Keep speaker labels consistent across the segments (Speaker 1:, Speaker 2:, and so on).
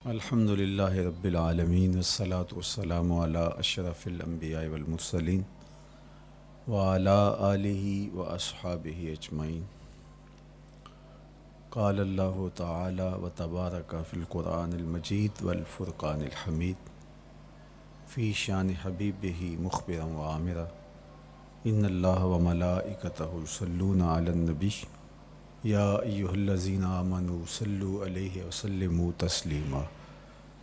Speaker 1: الحمد للہ رب العالمین والصلاة والسلام علی اشرف الانبیاء والمرسلین وعلی آلہ واصحابہ اجمعین۔ قال اللہ تعالی وتبارک فی القرآن المجید والفرقان الحمید فی شان حبیبہ مخبرا وعامرا ان اللہ وملائکتہ یصلون علی النبی یا ایہا الذین آمنوا صلوا علیہ وسلموا تسلیما۔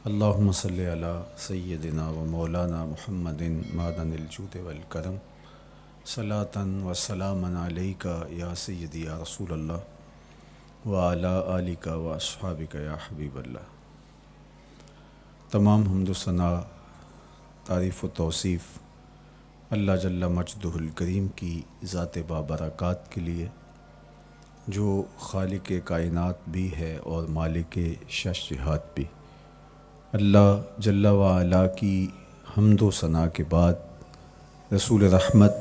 Speaker 1: اللہم صلی علی سیدنا و مولانا محمد معدن الجود والکرم صلاۃ و سلاما علیک یا سیدی یا رسول اللہ وعلی آلک و اصحابک یا حبیب اللہ۔ تمام حمد و ثنا، تعریف و توصیف اللہ جل مجدہ الکریم کی ذات بابرکات کے لیے، جو خالق کائنات بھی ہے اور مالک شش جہات بھی۔ اللہ جل وعلا کی حمد و ثنا کے بعد رسول رحمت،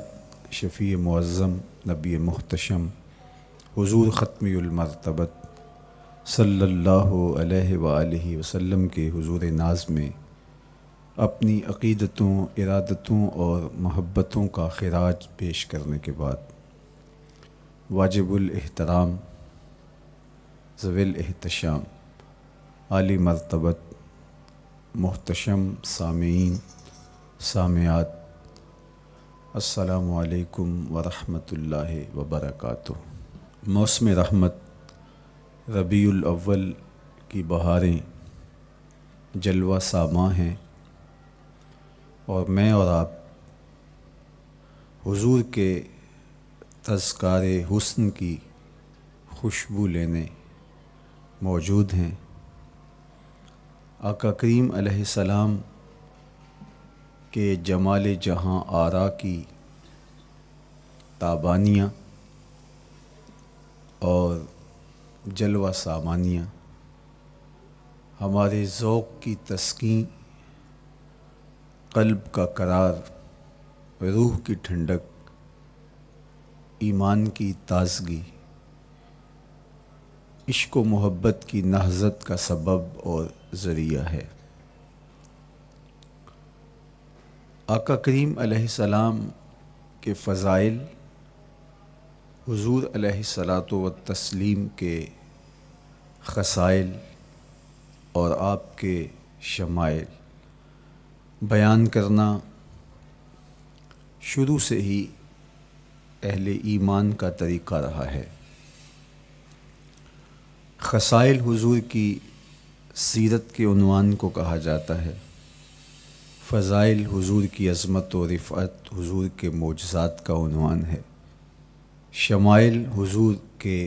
Speaker 1: شفیع معظم، نبی محتشم، حضور ختمی المرتبت صلی اللہ علیہ وآلہ وسلم کے حضور ناز میں اپنی عقیدتوں، ارادتوں اور محبتوں کا خراج پیش کرنے کے بعد واجب الاحترام، ذوی الاحتشام، عالی مرتبت، محتشم سامعین، سامعات، السلام علیکم ورحمۃ اللہ وبرکاتہ۔ موسم رحمت ربیع الاول کی بہاریں جلوہ ساماں ہیں، اور میں اور آپ حضور کے تذکار حسن کی خوشبو لینے موجود ہیں۔ آقا کریم علیہ السلام کے جمال جہاں آرا کی تابانیاں اور جلوہ سامانیاں ہمارے ذوق کی تسکین، قلب کا قرار، روح کی ٹھنڈک، ایمان کی تازگی، عشق و محبت کی نہضت کا سبب اور ذریعہ ہے۔ آقا کریم علیہ السلام کے فضائل، حضور علیہ الصلاۃ والتسلیم کے خصائل اور آپ کے شمائل بیان کرنا شروع سے ہی اہل ایمان کا طریقہ رہا ہے۔ خصائل حضور کی سیرت کے عنوان کو کہا جاتا ہے، فضائل حضور کی عظمت و رفعت حضور کے معجزات کا عنوان ہے، شمائل حضور کے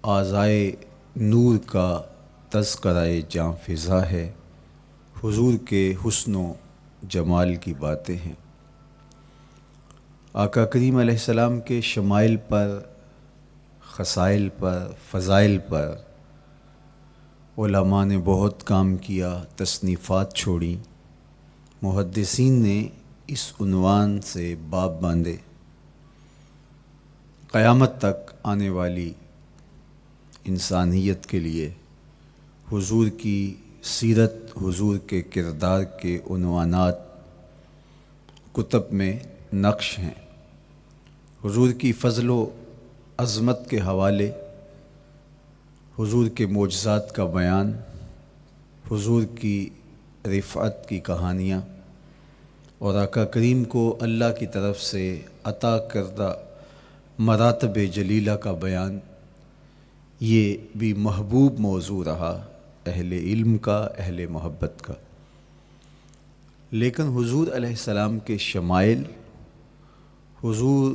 Speaker 1: اعضائے نور کا تذکرہ جاں فضا ہے، حضور کے حسن و جمال کی باتیں ہیں۔ آقا کریم علیہ السلام کے شمائل پر، خصائل پر، فضائل پر علماء نے بہت کام کیا، تصنیفات چھوڑیں، محدثین نے اس عنوان سے باب باندھے۔ قیامت تک آنے والی انسانیت کے لیے حضور کی سیرت، حضور کے کردار کے عنوانات کتب میں نقش ہیں۔ حضور کی فضل و عظمت کے حوالے، حضور کے معجزات کا بیان، حضور کی رفعت کی کہانیاں اور آقا کریم کو اللہ کی طرف سے عطا کردہ مراتب جلیلہ کا بیان، یہ بھی محبوب موضوع رہا اہل علم کا، اہل محبت کا۔ لیکن حضور علیہ السلام کے شمائل، حضور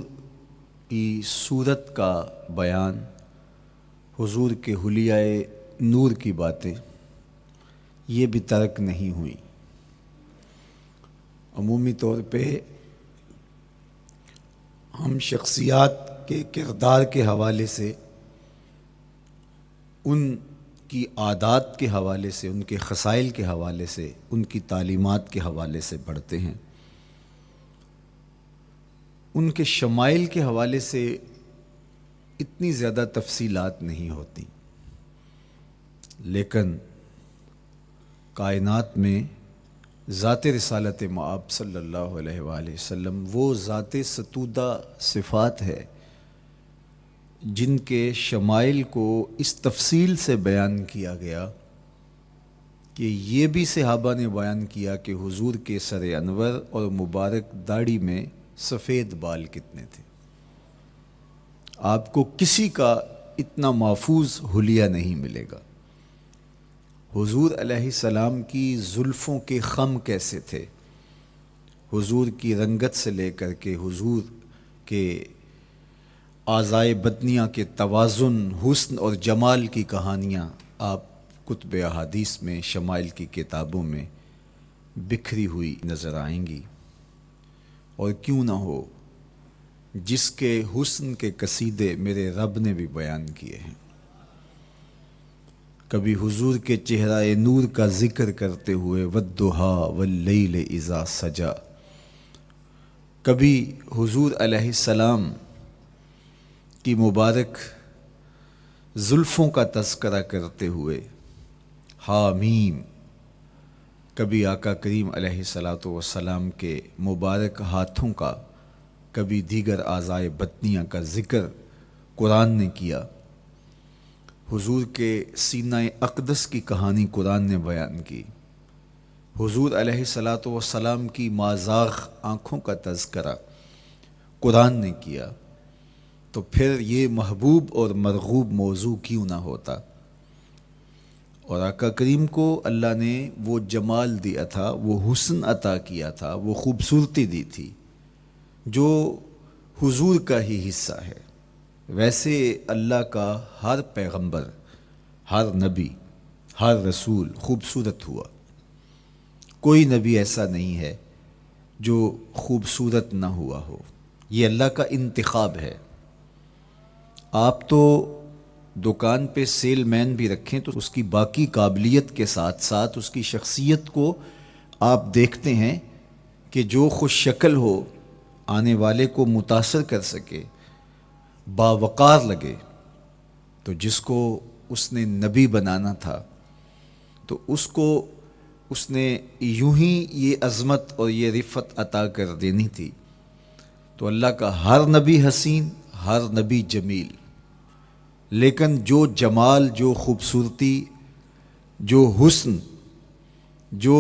Speaker 1: کی صورت کا بیان، حضور کے حلیہ نور کی باتیں، یہ بھی ترک نہیں ہوئیں۔ عمومی طور پہ ہم شخصیات کے کردار کے حوالے سے، ان کی عادات کے حوالے سے، ان کے خصائل کے حوالے سے، ان کی تعلیمات کے حوالے سے پڑھتے ہیں۔ ان کے شمائل کے حوالے سے اتنی زیادہ تفصیلات نہیں ہوتی، لیکن کائنات میں ذات رسالت مآب صلی اللہ علیہ وآلہ وسلم وہ ذات ستودہ صفات ہے جن کے شمائل کو اس تفصیل سے بیان کیا گیا کہ یہ بھی صحابہ نے بیان کیا کہ حضور کے سر انور اور مبارک داڑھی میں سفید بال کتنے تھے۔ آپ کو کسی کا اتنا محفوظ حلیہ نہیں ملے گا۔ حضور علیہ السلام کی زلفوں کے خم کیسے تھے، حضور کی رنگت سے لے کر کے حضور کے اعضائے بدنیہ کے توازن، حسن اور جمال کی کہانیاں آپ کتب احادیث میں، شمائل کی کتابوں میں بکھری ہوئی نظر آئیں گی۔ اور کیوں نہ ہو، جس کے حسن کے قصیدے میرے رب نے بھی بیان کیے ہیں۔ کبھی حضور کے چہرہ نور کا ذکر کرتے ہوئے والضحیٰ واللیل اذا سجا، کبھی حضور علیہ السلام کی مبارک زلفوں کا تذکرہ کرتے ہوئے حامیم، کبھی آقا کریم علیہ الصلاۃ والسلام کے مبارک ہاتھوں کا، کبھی دیگر اعضائے بدنیہ کا ذکر قرآن نے کیا۔ حضور کے سینہ اقدس کی کہانی قرآن نے بیان کی۔ حضور علیہ الصلاۃ والسلام کی مازاغ آنکھوں کا تذکرہ قرآن نے کیا، تو پھر یہ محبوب اور مرغوب موضوع کیوں نہ ہوتا۔ اور آقا کریم کو اللہ نے وہ جمال دیا تھا، وہ حسن عطا کیا تھا، وہ خوبصورتی دی تھی جو حضور کا ہی حصہ ہے۔ ویسے اللہ کا ہر پیغمبر، ہر نبی، ہر رسول خوبصورت ہوا۔ کوئی نبی ایسا نہیں ہے جو خوبصورت نہ ہوا ہو، یہ اللہ کا انتخاب ہے۔ آپ تو دکان پہ سیل مین بھی رکھیں تو اس کی باقی قابلیت کے ساتھ ساتھ اس کی شخصیت کو آپ دیکھتے ہیں کہ جو خوش شکل ہو، آنے والے کو متاثر کر سکے، باوقار لگے۔ تو جس کو اس نے نبی بنانا تھا تو اس کو اس نے یوں ہی یہ عظمت اور یہ رفعت عطا کر دینی تھی۔ تو اللہ کا ہر نبی حسین، ہر نبی جمیل، لیکن جو جمال، جو خوبصورتی، جو حسن، جو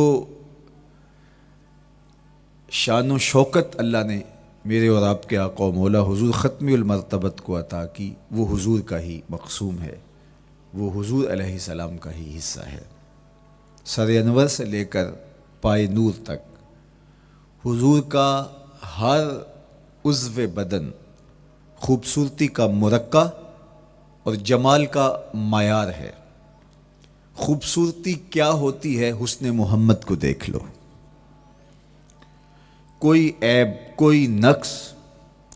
Speaker 1: شان و شوکت اللہ نے میرے اور آپ کے آقا و مولا حضور ختمی المرتبت کو عطا کی، وہ حضور کا ہی مقسوم ہے، وہ حضور علیہ السلام کا ہی حصہ ہے۔ سر انور سے لے کر پائے نور تک حضور کا ہر عضو بدن خوبصورتی کا مرقع اور جمال کا معیار ہے۔ خوبصورتی کیا ہوتی ہے، حسن محمد کو دیکھ لو۔ کوئی عیب، کوئی نقص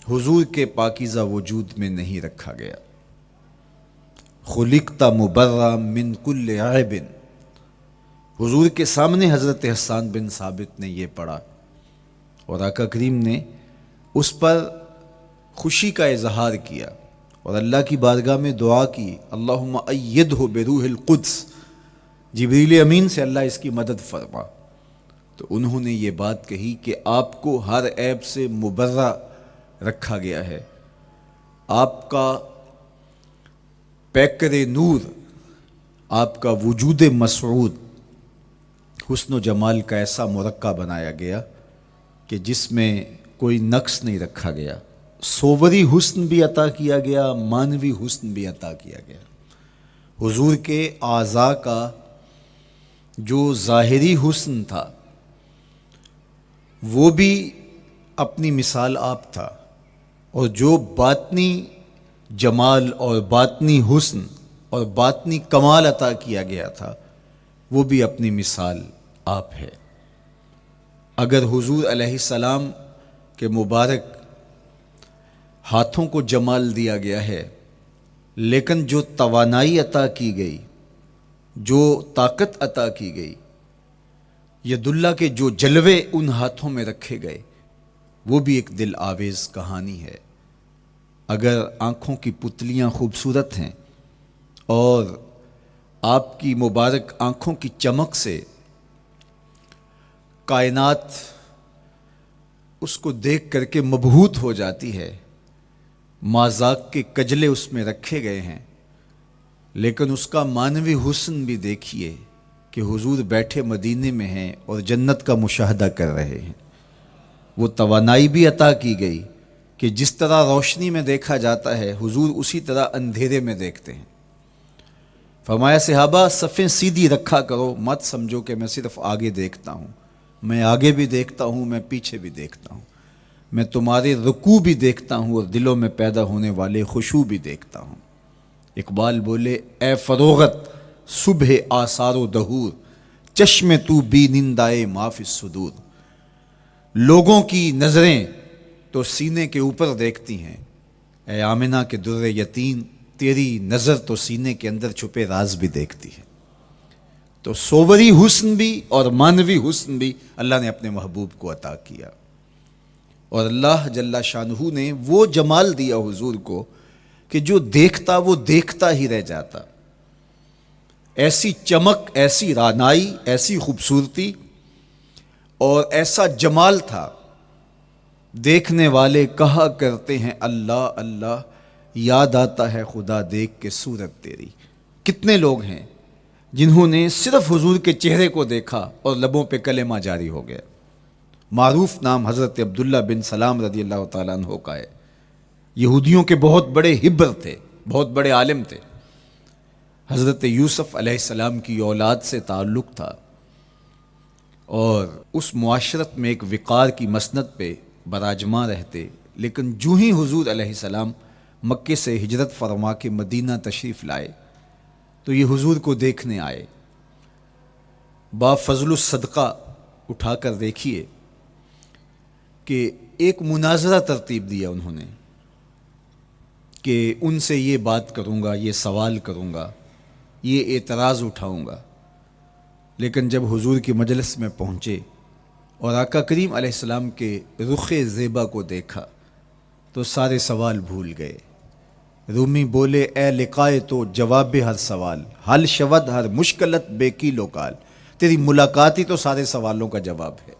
Speaker 1: حضور کے پاکیزہ وجود میں نہیں رکھا گیا۔ خلقت مبرأ من کل عیب، حضور کے سامنے حضرت حسان بن ثابت نے یہ پڑھا اور آقا کریم نے اس پر خوشی کا اظہار کیا اور اللہ کی بارگاہ میں دعا کی، اللہم ایدہ بروح القدس، جبریل امین سے اللہ اس کی مدد فرما۔ تو انہوں نے یہ بات کہی کہ آپ کو ہر عیب سے مبرہ رکھا گیا ہے، آپ کا پیکر نور، آپ کا وجود مسعود حسن و جمال کا ایسا مرقع بنایا گیا کہ جس میں کوئی نقص نہیں رکھا گیا۔ صوری حسن بھی عطا کیا گیا، مانوی حسن بھی عطا کیا گیا۔ حضور کے اعضاء کا جو ظاہری حسن تھا وہ بھی اپنی مثال آپ تھا، اور جو باطنی جمال اور باطنی حسن اور باطنی کمال عطا کیا گیا تھا وہ بھی اپنی مثال آپ ہے۔ اگر حضور علیہ السلام کے مبارک ہاتھوں کو جمال دیا گیا ہے، لیکن جو توانائی عطا کی گئی، جو طاقت عطا کی گئی، ید اللہ کے جو جلوے ان ہاتھوں میں رکھے گئے، وہ بھی ایک دل آویز کہانی ہے۔ اگر آنکھوں کی پتلیاں خوبصورت ہیں اور آپ کی مبارک آنکھوں کی چمک سے کائنات اس کو دیکھ کر کے مبہوت ہو جاتی ہے، مازاق کے کجلے اس میں رکھے گئے ہیں، لیکن اس کا معنوی حسن بھی دیکھیے کہ حضور بیٹھے مدینے میں ہیں اور جنت کا مشاہدہ کر رہے ہیں۔ وہ توانائی بھی عطا کی گئی کہ جس طرح روشنی میں دیکھا جاتا ہے حضور اسی طرح اندھیرے میں دیکھتے ہیں۔ فرمایا صحابہ صفیں سیدھی رکھا کرو، مت سمجھو کہ میں صرف آگے دیکھتا ہوں، میں آگے بھی دیکھتا ہوں، میں پیچھے بھی دیکھتا ہوں، میں تمہارے رکوع بھی دیکھتا ہوں اور دلوں میں پیدا ہونے والے خشوع بھی دیکھتا ہوں۔ اقبال بولے اے فروغت صبح آثار و دہور، چشم تو بی نندائے ما فی الصدور۔ لوگوں کی نظریں تو سینے کے اوپر دیکھتی ہیں، اے آمنہ کے در یتیم تیری نظر تو سینے کے اندر چھپے راز بھی دیکھتی ہے۔ تو صوری حسن بھی اور معنوی حسن بھی اللہ نے اپنے محبوب کو عطا کیا، اور اللہ جل شانہ نے وہ جمال دیا حضور کو کہ جو دیکھتا وہ دیکھتا ہی رہ جاتا۔ ایسی چمک، ایسی رعنائی، ایسی خوبصورتی اور ایسا جمال تھا، دیکھنے والے کہا کرتے ہیں اللہ اللہ، یاد آتا ہے خدا دیکھ کے صورت تیری۔ کتنے لوگ ہیں جنہوں نے صرف حضور کے چہرے کو دیکھا اور لبوں پہ کلمہ جاری ہو گیا۔ معروف نام حضرت عبداللہ بن سلام رضی اللہ تعالیٰ عنہ کا ہے، یہودیوں کے بہت بڑے حبر تھے، بہت بڑے عالم تھے، حضرت یوسف علیہ السلام کی اولاد سے تعلق تھا، اور اس معاشرت میں ایک وقار کی مسند پہ براجماں رہتے، لیکن جو ہی حضور علیہ السلام مکے سے ہجرت فرما کے مدینہ تشریف لائے تو یہ حضور کو دیکھنے آئے۔ با فضل الصدقہ اٹھا کر دیکھیے کہ ایک مناظرہ ترتیب دیا انہوں نے کہ ان سے یہ بات کروں گا، یہ سوال کروں گا، یہ اعتراض اٹھاؤں گا، لیکن جب حضور کی مجلس میں پہنچے اور آقا کریم علیہ السلام کے رخ زیبا کو دیکھا تو سارے سوال بھول گئے۔ رومی بولے اے لقائے تو جواب ہر سوال، حل شود ہر مشکلت بے کی لوکال۔ تیری ملاقات ہی تو سارے سوالوں کا جواب ہے،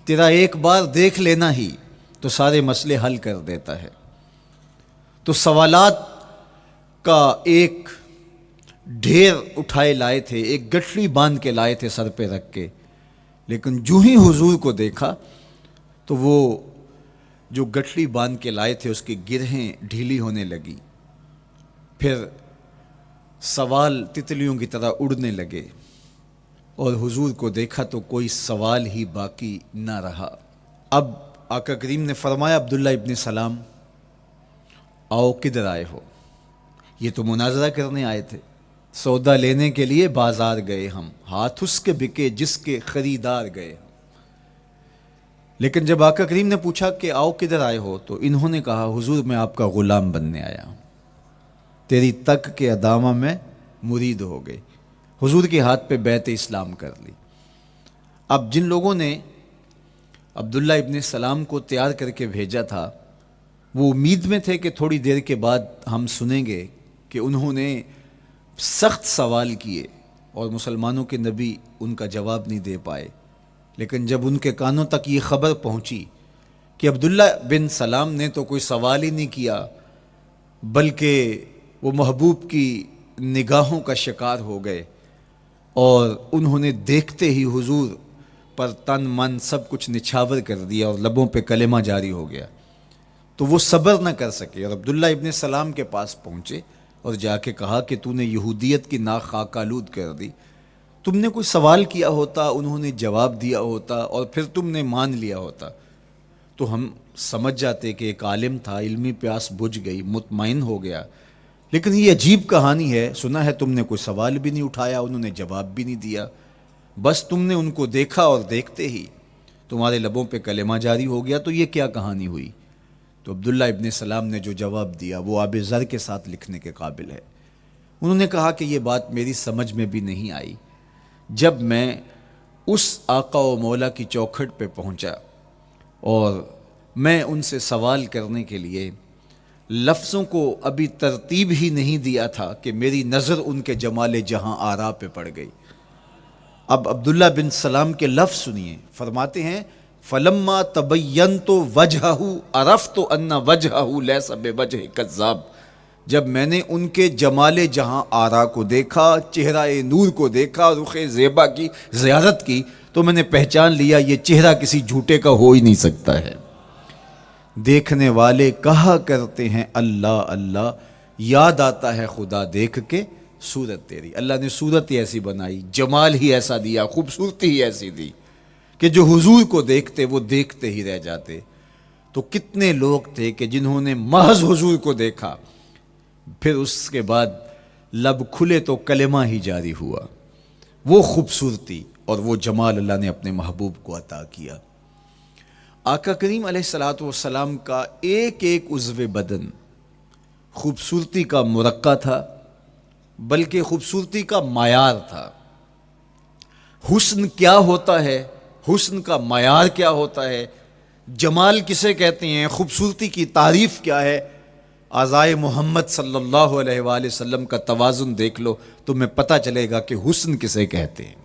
Speaker 1: تیرا ایک بار دیکھ لینا ہی تو سارے مسئلے حل کر دیتا ہے۔ تو سوالات کا ایک ڈھیر اٹھائے لائے تھے، ایک گٹھڑی باندھ کے لائے تھے سر پہ رکھ کے، لیکن جو ہی حضور کو دیکھا تو وہ جو گٹھڑی باندھ کے لائے تھے اس کی گرہیں ڈھیلی ہونے لگی، پھر سوال تتلیوں کی طرح اڑنے لگے، اور حضور کو دیکھا تو کوئی سوال ہی باقی نہ رہا۔ اب آقا کریم نے فرمایا عبداللہ ابن سلام آؤ کدھر آئے ہو؟ یہ تو مناظرہ کرنے آئے تھے، سودا لینے کے لیے بازار گئے ہم، ہاتھ اس کے بکے جس کے خریدار گئے ہم۔ لیکن جب آقا کریم نے پوچھا کہ آؤ کدھر آئے ہو تو انہوں نے کہا حضور میں آپ کا غلام بننے آیا ہوں، تیری تک کے ادامہ میں مرید ہو گئے، حضور کے ہاتھ پہ بیعت اسلام کر لی۔ اب جن لوگوں نے عبداللہ ابن سلام کو تیار کر کے بھیجا تھا وہ امید میں تھے کہ تھوڑی دیر کے بعد ہم سنیں گے کہ انہوں نے سخت سوال کیے اور مسلمانوں کے نبی ان کا جواب نہیں دے پائے، لیکن جب ان کے کانوں تک یہ خبر پہنچی کہ عبداللہ بن سلام نے تو کوئی سوال ہی نہیں کیا بلکہ وہ محبوب کی نگاہوں کا شکار ہو گئے، اور انہوں نے دیکھتے ہی حضور پر تن من سب کچھ نچھاور کر دیا اور لبوں پہ کلمہ جاری ہو گیا، تو وہ صبر نہ کر سکے اور عبداللہ ابن سلام کے پاس پہنچے اور جا کے کہا کہ تو نے یہودیت کی ناک خاک آلود کر دی، تم نے کوئی سوال کیا ہوتا، انہوں نے جواب دیا ہوتا اور پھر تم نے مان لیا ہوتا تو ہم سمجھ جاتے کہ ایک عالم تھا، علمی پیاس بجھ گئی، مطمئن ہو گیا، لیکن یہ عجیب کہانی ہے، سنا ہے تم نے کوئی سوال بھی نہیں اٹھایا، انہوں نے جواب بھی نہیں دیا، بس تم نے ان کو دیکھا اور دیکھتے ہی تمہارے لبوں پہ کلمہ جاری ہو گیا، تو یہ کیا کہانی ہوئی؟ تو عبداللہ ابن سلام نے جو جواب دیا وہ آب زر کے ساتھ لکھنے کے قابل ہے۔ انہوں نے کہا کہ یہ بات میری سمجھ میں بھی نہیں آئی، جب میں اس آقا و مولا کی چوکھٹ پہ پہنچا اور میں ان سے سوال کرنے کے لیے لفظوں کو ابھی ترتیب ہی نہیں دیا تھا کہ میری نظر ان کے جمال جہاں آرا پہ پڑ گئی، اب عبداللہ بن سلام کے لفظ سنیے، فرماتے ہیں فلما تبینت وجہہ عرفت ان وجہہ لیس بوجہ کذاب، جب میں نے ان کے جمال جہاں آرا کو دیکھا، چہرہ نور کو دیکھا، رخ زیبا کی زیارت کی، تو میں نے پہچان لیا یہ چہرہ کسی جھوٹے کا ہو ہی نہیں سکتا ہے۔ دیکھنے والے کہا کرتے ہیں اللہ اللہ، یاد آتا ہے خدا دیکھ کے صورت تیری۔ اللہ نے صورت ہی ایسی بنائی، جمال ہی ایسا دیا، خوبصورتی ہی ایسی دی کہ جو حضور کو دیکھتے وہ دیکھتے ہی رہ جاتے۔ تو کتنے لوگ تھے کہ جنہوں نے محض حضور کو دیکھا، پھر اس کے بعد لب کھلے تو کلمہ ہی جاری ہوا۔ وہ خوبصورتی اور وہ جمال اللہ نے اپنے محبوب کو عطا کیا۔ آقا کریم علیہ الصلوۃ والسلام کا ایک ایک عضو بدن خوبصورتی کا مرقع تھا، بلکہ خوبصورتی کا معیار تھا۔ حسن کیا ہوتا ہے، حسن کا معیار کیا ہوتا ہے، جمال کسے کہتے ہیں، خوبصورتی کی تعریف کیا ہے، اعضائے محمد صلی اللہ علیہ وآلہ وسلم کا توازن دیکھ لو، تمہیں پتہ چلے گا کہ حسن کسے کہتے ہیں۔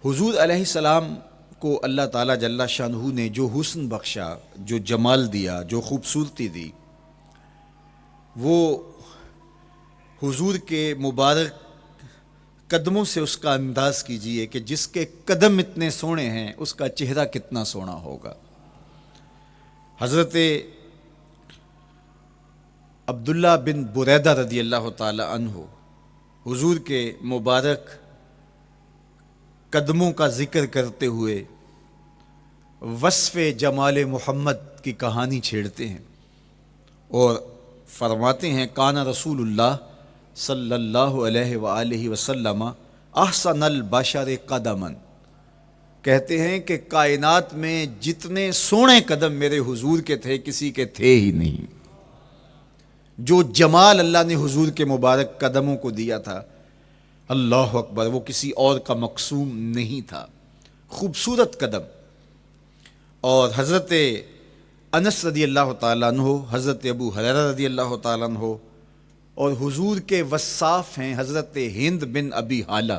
Speaker 1: حضور علیہ السلام کو اللہ تعالیٰ جل شانہ نے جو حسن بخشا، جو جمال دیا، جو خوبصورتی دی، وہ حضور کے مبارک قدموں سے اس کا انداز کیجئے کہ جس کے قدم اتنے سونے ہیں اس کا چہرہ کتنا سونا ہوگا۔ حضرت عبداللہ بن بریدہ رضی اللہ تعالی عنہ حضور کے مبارک قدموں کا ذکر کرتے ہوئے وصف جمال محمد کی کہانی چھیڑتے ہیں اور فرماتے ہیں کانا رسول اللہ صلی اللہ علیہ وآلہ وسلم احسن البشر قدماً، کہتے ہیں کہ کائنات میں جتنے سونے قدم میرے حضور کے تھے کسی کے تھے ہی نہیں۔ جو جمال اللہ نے حضور کے مبارک قدموں کو دیا تھا، اللہ اکبر، وہ کسی اور کا مقسوم نہیں تھا۔ خوبصورت قدم۔ اور حضرت انس رضی اللہ تعالیٰ عنہ، حضرت ابو ہریرہ رضی اللہ تعالیٰ عنہ، اور حضور کے وصاف ہیں حضرت ہند بن ابی حالہ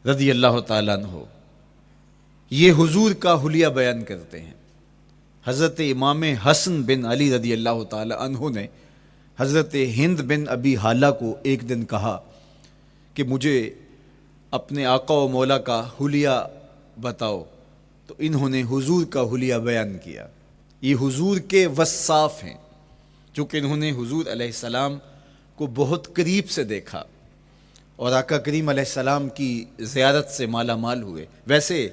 Speaker 1: رضی اللہ تعالیٰ عنہ، یہ حضور کا حلیہ بیان کرتے ہیں۔ حضرت امام حسن بن علی رضی اللہ تعالیٰ عنہ نے حضرت ہند بن ابی حالہ کو ایک دن کہا کہ مجھے اپنے آقا و مولا کا حلیہ بتاؤ، تو انہوں نے حضور کا حلیہ بیان کیا۔ یہ حضور کے وصاف ہیں، چونکہ انہوں نے حضور علیہ السلام کو بہت قریب سے دیکھا اور آقا کریم علیہ السلام کی زیارت سے مالا مال ہوئے۔ ویسے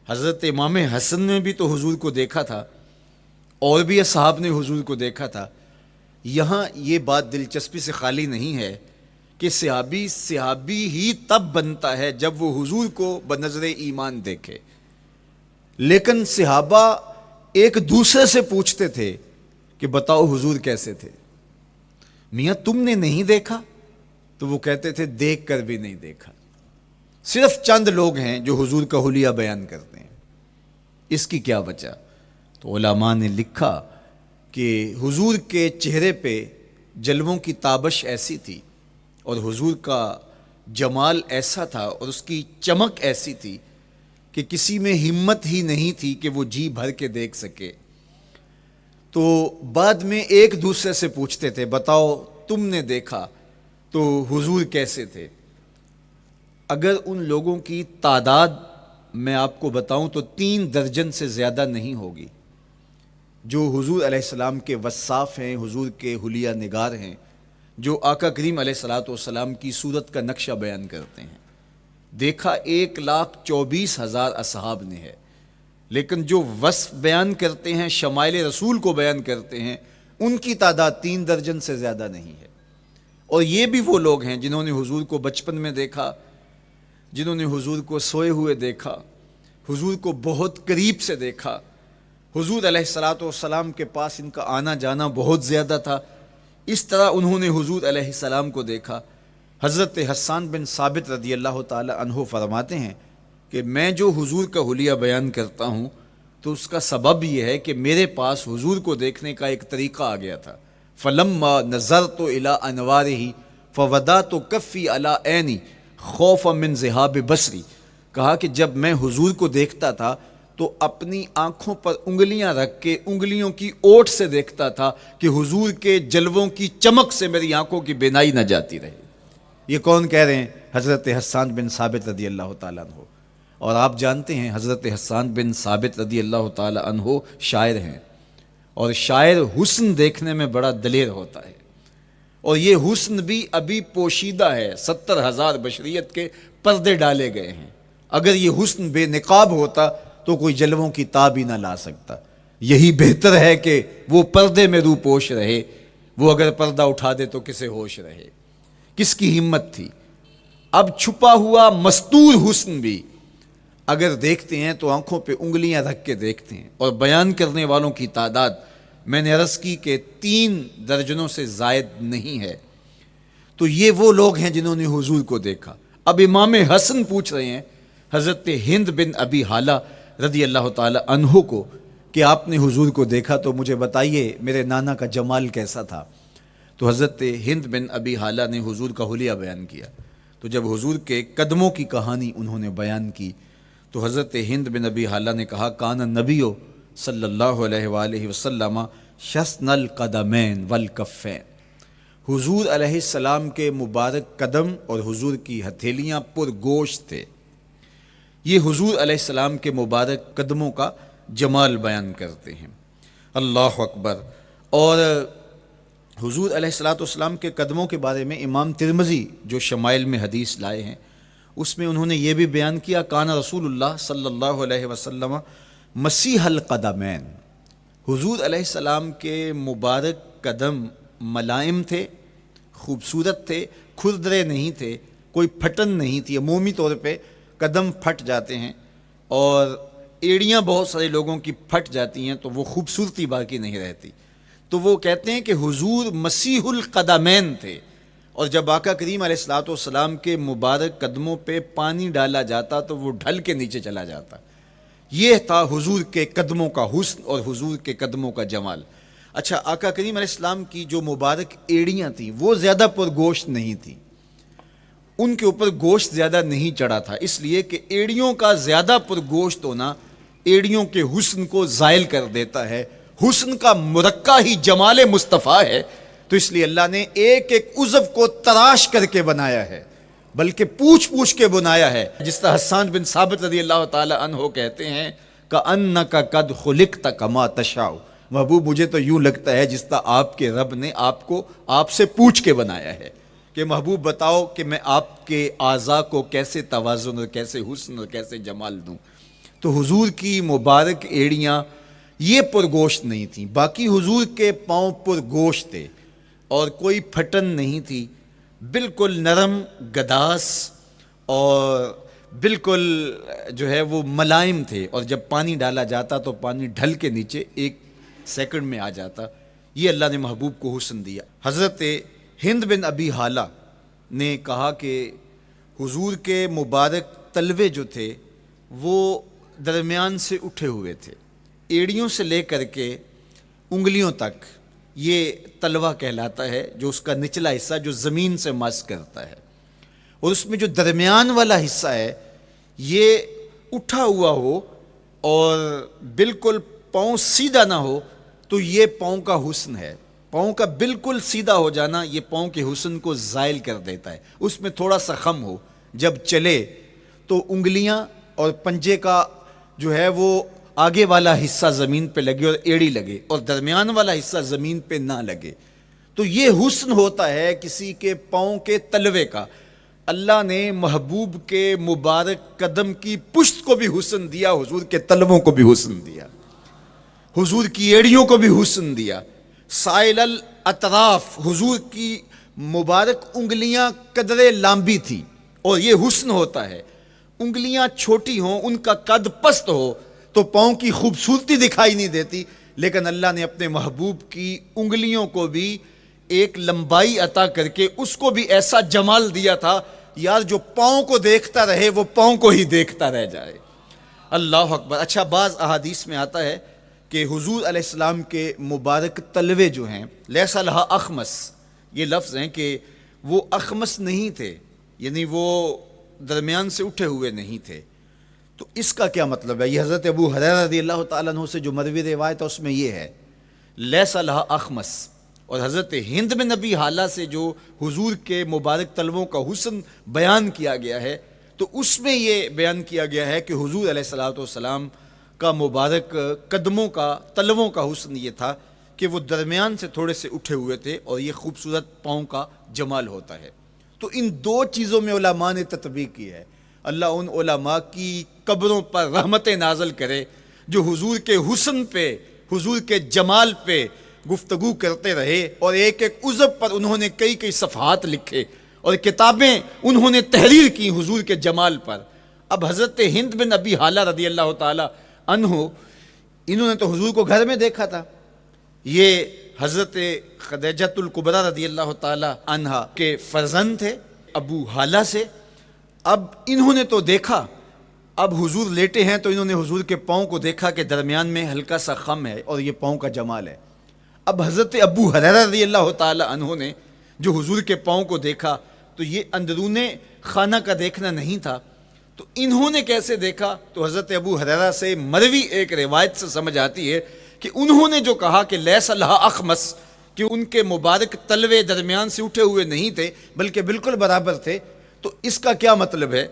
Speaker 1: حضرت امام حسن نے بھی تو حضور کو دیکھا تھا، اور بھی اصحاب نے حضور کو دیکھا تھا۔ یہاں یہ بات دلچسپی سے خالی نہیں ہے کہ صحابی ہی تب بنتا ہے جب وہ حضور کو بنظر ایمان دیکھے، لیکن صحابہ ایک دوسرے سے پوچھتے تھے کہ بتاؤ حضور کیسے تھے؟ میاں تم نے نہیں دیکھا؟ تو وہ کہتے تھے دیکھ کر بھی نہیں دیکھا۔ صرف چند لوگ ہیں جو حضور کا حلیہ بیان کرتے ہیں۔ اس کی کیا وجہ؟ تو علماء نے لکھا کہ حضور کے چہرے پہ جلووں کی تابش ایسی تھی اور حضور کا جمال ایسا تھا اور اس کی چمک ایسی تھی کہ کسی میں ہمت ہی نہیں تھی کہ وہ جی بھر کے دیکھ سکے۔ تو بعد میں ایک دوسرے سے پوچھتے تھے بتاؤ تم نے دیکھا تو حضور کیسے تھے؟ اگر ان لوگوں کی تعداد میں آپ کو بتاؤں تو 3 درجن سے زیادہ نہیں ہوگی جو حضور علیہ السلام کے وصاف ہیں، حضور کے حلیہ نگار ہیں، جو آقا کریم علیہ الصلوۃ والسلام کی صورت کا نقشہ بیان کرتے ہیں۔ دیکھا 1,24,000 اصحاب نے ہے، لیکن جو وصف بیان کرتے ہیں، شمائل رسول کو بیان کرتے ہیں، ان کی تعداد 3 درجن سے زیادہ نہیں ہے۔ اور یہ بھی وہ لوگ ہیں جنہوں نے حضور کو بچپن میں دیکھا، جنہوں نے حضور کو سوئے ہوئے دیکھا، حضور کو بہت قریب سے دیکھا۔ حضور علیہ الصلوۃ والسلام کے پاس ان کا آنا جانا بہت زیادہ تھا، اس طرح انہوں نے حضور علیہ السلام کو دیکھا۔ حضرت حسان بن ثابت رضی اللہ تعالی عنہ فرماتے ہیں کہ میں جو حضور کا حلیہ بیان کرتا ہوں تو اس کا سبب یہ ہے کہ میرے پاس حضور کو دیکھنے کا ایک طریقہ آ گیا تھا۔ فلما نظرت الى انوارہ فوضعت کفی علی عینی خوفا من ذہاب بصری، کہا کہ جب میں حضور کو دیکھتا تھا تو اپنی آنکھوں پر انگلیاں رکھ کے انگلیوں کی اوٹ سے دیکھتا تھا کہ حضور کے جلووں کی چمک سے میری آنکھوں کی بینائی نہ جاتی رہے۔ یہ کون کہہ رہے ہیں؟ حضرت حسان بن ثابت رضی اللہ تعالیٰ عنہ۔ اور آپ جانتے ہیں حضرت حسان بن ثابت رضی اللہ تعالیٰ عنہ شاعر ہیں، اور شاعر حسن دیکھنے میں بڑا دلیر ہوتا ہے، اور یہ حسن بھی ابھی پوشیدہ ہے، 70,000 بشریت کے پردے ڈالے گئے ہیں۔ اگر یہ حسن بے نقاب ہوتا تو کوئی جلووں کی تاب ہی نہ لا سکتا۔ یہی بہتر ہے کہ وہ پردے میں رو پوش رہے، وہ اگر پردہ اٹھا دے تو کسے ہوش رہے۔ کس کی ہمت تھی؟ اب چھپا ہوا مستور حسن بھی اگر دیکھتے ہیں تو آنکھوں پہ انگلیاں رکھ کے دیکھتے ہیں، اور بیان کرنے والوں کی تعداد میں نے عرض کی کہ 3 درجنوں سے زائد نہیں ہے۔ تو یہ وہ لوگ ہیں جنہوں نے حضور کو دیکھا۔ اب امام حسن پوچھ رہے ہیں حضرت ہند بن ابی حالہ رضی اللہ تعالی عنہ کو کہ آپ نے حضور کو دیکھا تو مجھے بتائیے میرے نانا کا جمال کیسا تھا۔ تو حضرت ہند بن ابی حالہ نے حضور کا حلیہ بیان کیا۔ تو جب حضور کے قدموں کی کہانی انہوں نے بیان کی تو حضرت ہند بن ابی حالہ نے کہا کان النبی صلی اللہ علیہ وآلہ وسلم شسن القدمین والکفین، حضور علیہ السلام کے مبارک قدم اور حضور کی ہتھیلیاں پر گوشت تھے۔ یہ حضور علیہ السلام کے مبارک قدموں کا جمال بیان کرتے ہیں۔ اللہ اکبر۔ اور حضور علیہ السلام کے قدموں کے بارے میں امام ترمذی جو شمائل میں حدیث لائے ہیں اس میں انہوں نے یہ بھی بیان کیا کان رسول اللہ صلی اللہ علیہ وسلم مسیح القدمین، حضور علیہ السلام کے مبارک قدم ملائم تھے، خوبصورت تھے، کھردرے نہیں تھے، کوئی پھٹن نہیں تھی۔ عمومی طور پہ قدم پھٹ جاتے ہیں اور ایڑیاں بہت سارے لوگوں کی پھٹ جاتی ہیں تو وہ خوبصورتی باقی نہیں رہتی۔ تو وہ کہتے ہیں کہ حضور مسیح القدمین تھے، اور جب آقا کریم علیہ الصلوۃ والسلام کے مبارک قدموں پہ پانی ڈالا جاتا تو وہ ڈھل کے نیچے چلا جاتا۔ یہ تھا حضور کے قدموں کا حسن اور حضور کے قدموں کا جمال۔ اچھا، آقا کریم علیہ السلام کی جو مبارک ایڑیاں تھیں وہ زیادہ پر گوشت نہیں تھیں، ان کے اوپر گوشت زیادہ نہیں چڑھا تھا، اس لیے کہ ایڑیوں کا زیادہ پر گوشت ہونا ایڑیوں کے حسن کو زائل کر دیتا ہے۔ حسن کا مرقع ہی جمال مصطفیٰ ہے، تو اس لیے اللہ نے ایک ایک عضو کو تراش کر کے بنایا ہے، بلکہ پوچھ پوچھ کے بنایا ہے۔ جس طرح حسان بن ثابت رضی اللہ تعالی عنہ کہتے ہیں کأنک قد خلقت کما تشاء، محبوب مجھے تو یوں لگتا ہے جس طرح آپ کے رب نے آپ کو آپ سے پوچھ کے بنایا ہے کہ محبوب بتاؤ کہ میں آپ کے اعضاء کو کیسے توازن اور کیسے حسن اور کیسے جمال دوں۔ تو حضور کی مبارک ایڑیاں یہ پرگوشت نہیں تھیں، باقی حضور کے پاؤں پرگوشت تھے اور کوئی پھٹن نہیں تھی، بالکل نرم گداس اور بالکل جو ہے وہ ملائم تھے، اور جب پانی ڈالا جاتا تو پانی ڈھل کے نیچے 1 سیکنڈ میں آ جاتا۔ یہ اللہ نے محبوب کو حسن دیا۔ حضرت ہند بن ابی حالہ نے کہا کہ حضور کے مبارک تلوے جو تھے وہ درمیان سے اٹھے ہوئے تھے، ایڑیوں سے لے کر کے انگلیوں تک یہ تلوہ کہلاتا ہے، جو اس کا نچلا حصہ جو زمین سے مس کرتا ہے، اور اس میں جو درمیان والا حصہ ہے یہ اٹھا ہوا ہو اور بالکل پاؤں سیدھا نہ ہو تو یہ پاؤں کا حسن ہے۔ پاؤں کا بالکل سیدھا ہو جانا یہ پاؤں کے حسن کو زائل کر دیتا ہے۔ اس میں تھوڑا سا خم ہو، جب چلے تو انگلیاں اور پنجے کا جو ہے وہ آگے والا حصہ زمین پہ لگے اور ایڑی لگے، اور درمیان والا حصہ زمین پہ نہ لگے، تو یہ حسن ہوتا ہے کسی کے پاؤں کے تلوے کا۔ اللہ نے محبوب کے مبارک قدم کی پشت کو بھی حسن دیا، حضور کے تلووں کو بھی حسن دیا، حضور کی ایڑیوں کو بھی حسن دیا۔ سائل الاطراف، حضور کی مبارک انگلیاں قدرے لامبی تھی، اور یہ حسن ہوتا ہے۔ انگلیاں چھوٹی ہوں، ان کا قد پست ہو تو پاؤں کی خوبصورتی دکھائی نہیں دیتی، لیکن اللہ نے اپنے محبوب کی انگلیوں کو بھی ایک لمبائی عطا کر کے اس کو بھی ایسا جمال دیا تھا، یار جو پاؤں کو دیکھتا رہے وہ پاؤں کو ہی دیکھتا رہ جائے۔ اللہ اکبر۔ اچھا، بعض احادیث میں آتا ہے کہ حضور علیہ السلام کے مبارک تلوے جو ہیں لیس لہا اخمس، یہ لفظ ہیں کہ وہ اخمس نہیں تھے، یعنی وہ درمیان سے اٹھے ہوئے نہیں تھے، تو اس کا کیا مطلب ہے؟ یہ حضرت ابو ہریرہ رضی اللہ تعالیٰ عنہ سے جو مروی روایت ہے اس میں یہ ہے لیس لہا اخمس، اور حضرت ہند بن نبی حالہ سے جو حضور کے مبارک تلووں کا حسن بیان کیا گیا ہے، تو اس میں یہ بیان کیا گیا ہے کہ حضور علیہ الصلوۃ والسلام کا مبارک قدموں کا تلووں کا حسن یہ تھا کہ وہ درمیان سے تھوڑے سے اٹھے ہوئے تھے، اور یہ خوبصورت پاؤں کا جمال ہوتا ہے۔ تو ان دو چیزوں میں علماء نے تطبیق کی ہے۔ اللہ ان علماء کی قبروں پر رحمت نازل کرے جو حضور کے حسن پہ، حضور کے جمال پہ گفتگو کرتے رہے، اور ایک ایک عضو پر انہوں نے کئی کئی صفحات لکھے اور کتابیں انہوں نے تحریر کی حضور کے جمال پر۔ اب حضرت ہند بن ابی حالہ رضی اللہ تعالی عنہ، انہوں نے تو حضور کو گھر میں دیکھا تھا، یہ حضرت خدیجۃ الکبریٰ رضی اللہ تعالی عنہا کے فرزند تھے ابو حالہ سے۔ اب انہوں نے تو دیکھا، اب حضور لیٹے ہیں تو انہوں نے حضور کے پاؤں کو دیکھا کہ درمیان میں ہلکا سا خم ہے اور یہ پاؤں کا جمال ہے۔ اب حضرت ابو ہریرہ رضی اللہ تعالی عنہ نے جو حضور کے پاؤں کو دیکھا تو یہ اندرون خانہ کا دیکھنا نہیں تھا، تو انہوں نے کیسے دیکھا؟ تو حضرت ابو ہریرہ سے مروی ایک روایت سے سمجھ آتی ہے کہ انہوں نے جو کہا کہ لیس لہا اخمس، کہ ان کے مبارک تلوے درمیان سے اٹھے ہوئے نہیں تھے بلکہ بالکل برابر تھے، تو اس کا کیا مطلب ہے؟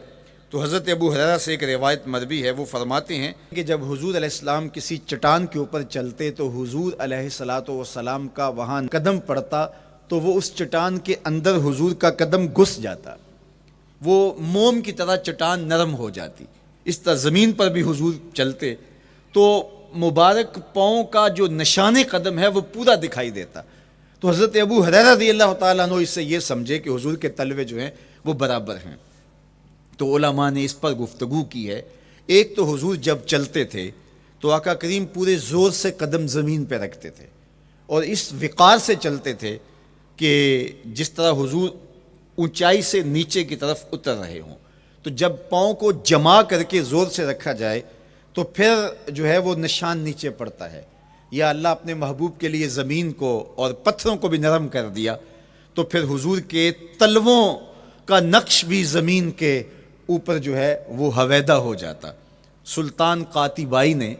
Speaker 1: تو حضرت ابو ہریرہ سے ایک روایت مروی ہے، وہ فرماتے ہیں کہ جب حضور علیہ السلام کسی چٹان کے اوپر چلتے تو حضور علیہ الصلوۃ والسلام کا وہاں قدم پڑتا تو وہ اس چٹان کے اندر حضور کا قدم گھس جاتا، وہ موم کی طرح چٹان نرم ہو جاتی۔ اس طرح زمین پر بھی حضور چلتے تو مبارک پاؤں کا جو نشان قدم ہے وہ پورا دکھائی دیتا۔ تو حضرت ابو ہریرہ رضی اللہ تعالیٰ عنہ اس سے یہ سمجھے کہ حضور کے تلوے جو ہیں وہ برابر ہیں۔ تو علماء نے اس پر گفتگو کی ہے۔ ایک تو حضور جب چلتے تھے تو آقا کریم پورے زور سے قدم زمین پہ رکھتے تھے اور اس وقار سے چلتے تھے کہ جس طرح حضور اونچائی سے نیچے کی طرف اتر رہے ہوں۔ تو جب پاؤں کو جما کر کے زور سے رکھا جائے تو پھر جو ہے وہ نشان نیچے پڑتا ہے۔ یا اللہ اپنے محبوب کے لیے زمین کو اور پتھروں کو بھی نرم کر دیا تو پھر حضور کے تلووں کا نقش بھی زمین کے اوپر جو ہے وہ حویدہ ہو جاتا۔ سلطان قاتبائی نے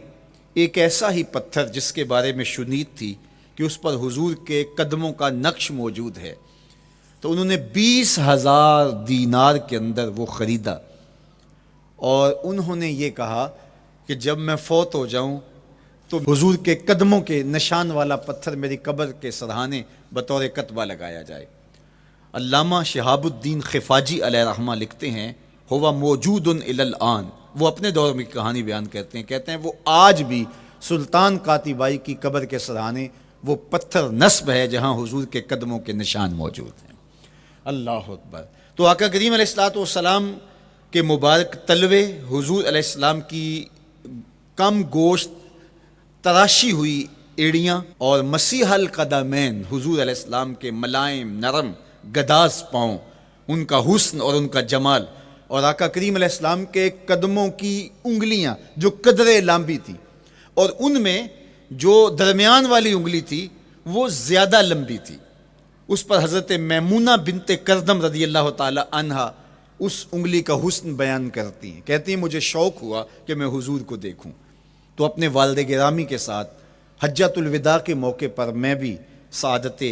Speaker 1: ایک ایسا ہی پتھر جس کے بارے میں شنید تھی کہ اس پر حضور کے قدموں کا نقش موجود ہے، تو انہوں نے 20,000 دینار کے اندر وہ خریدا، اور انہوں نے یہ کہا کہ جب میں فوت ہو جاؤں تو حضور کے قدموں کے نشان والا پتھر میری قبر کے سرہانے بطور کتبہ لگایا جائے۔ علامہ شہاب الدین خفاجی علیہ رحمہ لکھتے ہیں ہوا موجود الی الآن، وہ اپنے دور میں کہانی بیان کرتے ہیں وہ آج بھی سلطان قاتبائی کی قبر کے سرہانے وہ پتھر نصب ہے جہاں حضور کے قدموں کے نشان موجود ہیں۔ اللہ اکبر۔ تو آقا کریم علیہ الصلوۃ والسلام کے مبارک تلوے، حضور علیہ السلام کی کم گوشت تراشی ہوئی ایڑیاں، اور مسیح القدمین حضور علیہ السلام کے ملائم نرم گداز پاؤں، ان کا حسن اور ان کا جمال، اور آقا کریم علیہ السلام کے قدموں کی انگلیاں جو قدرے لمبی تھی، اور ان میں جو درمیان والی انگلی تھی وہ زیادہ لمبی تھی، اس پر حضرت میمونہ بنت کردم رضی اللہ تعالی عنہا اس انگلی کا حسن بیان کرتی ہیں، کہتی ہیں مجھے شوق ہوا کہ میں حضور کو دیکھوں، تو اپنے والد گرامی کے ساتھ حجۃ الوداع کے موقع پر میں بھی سعادت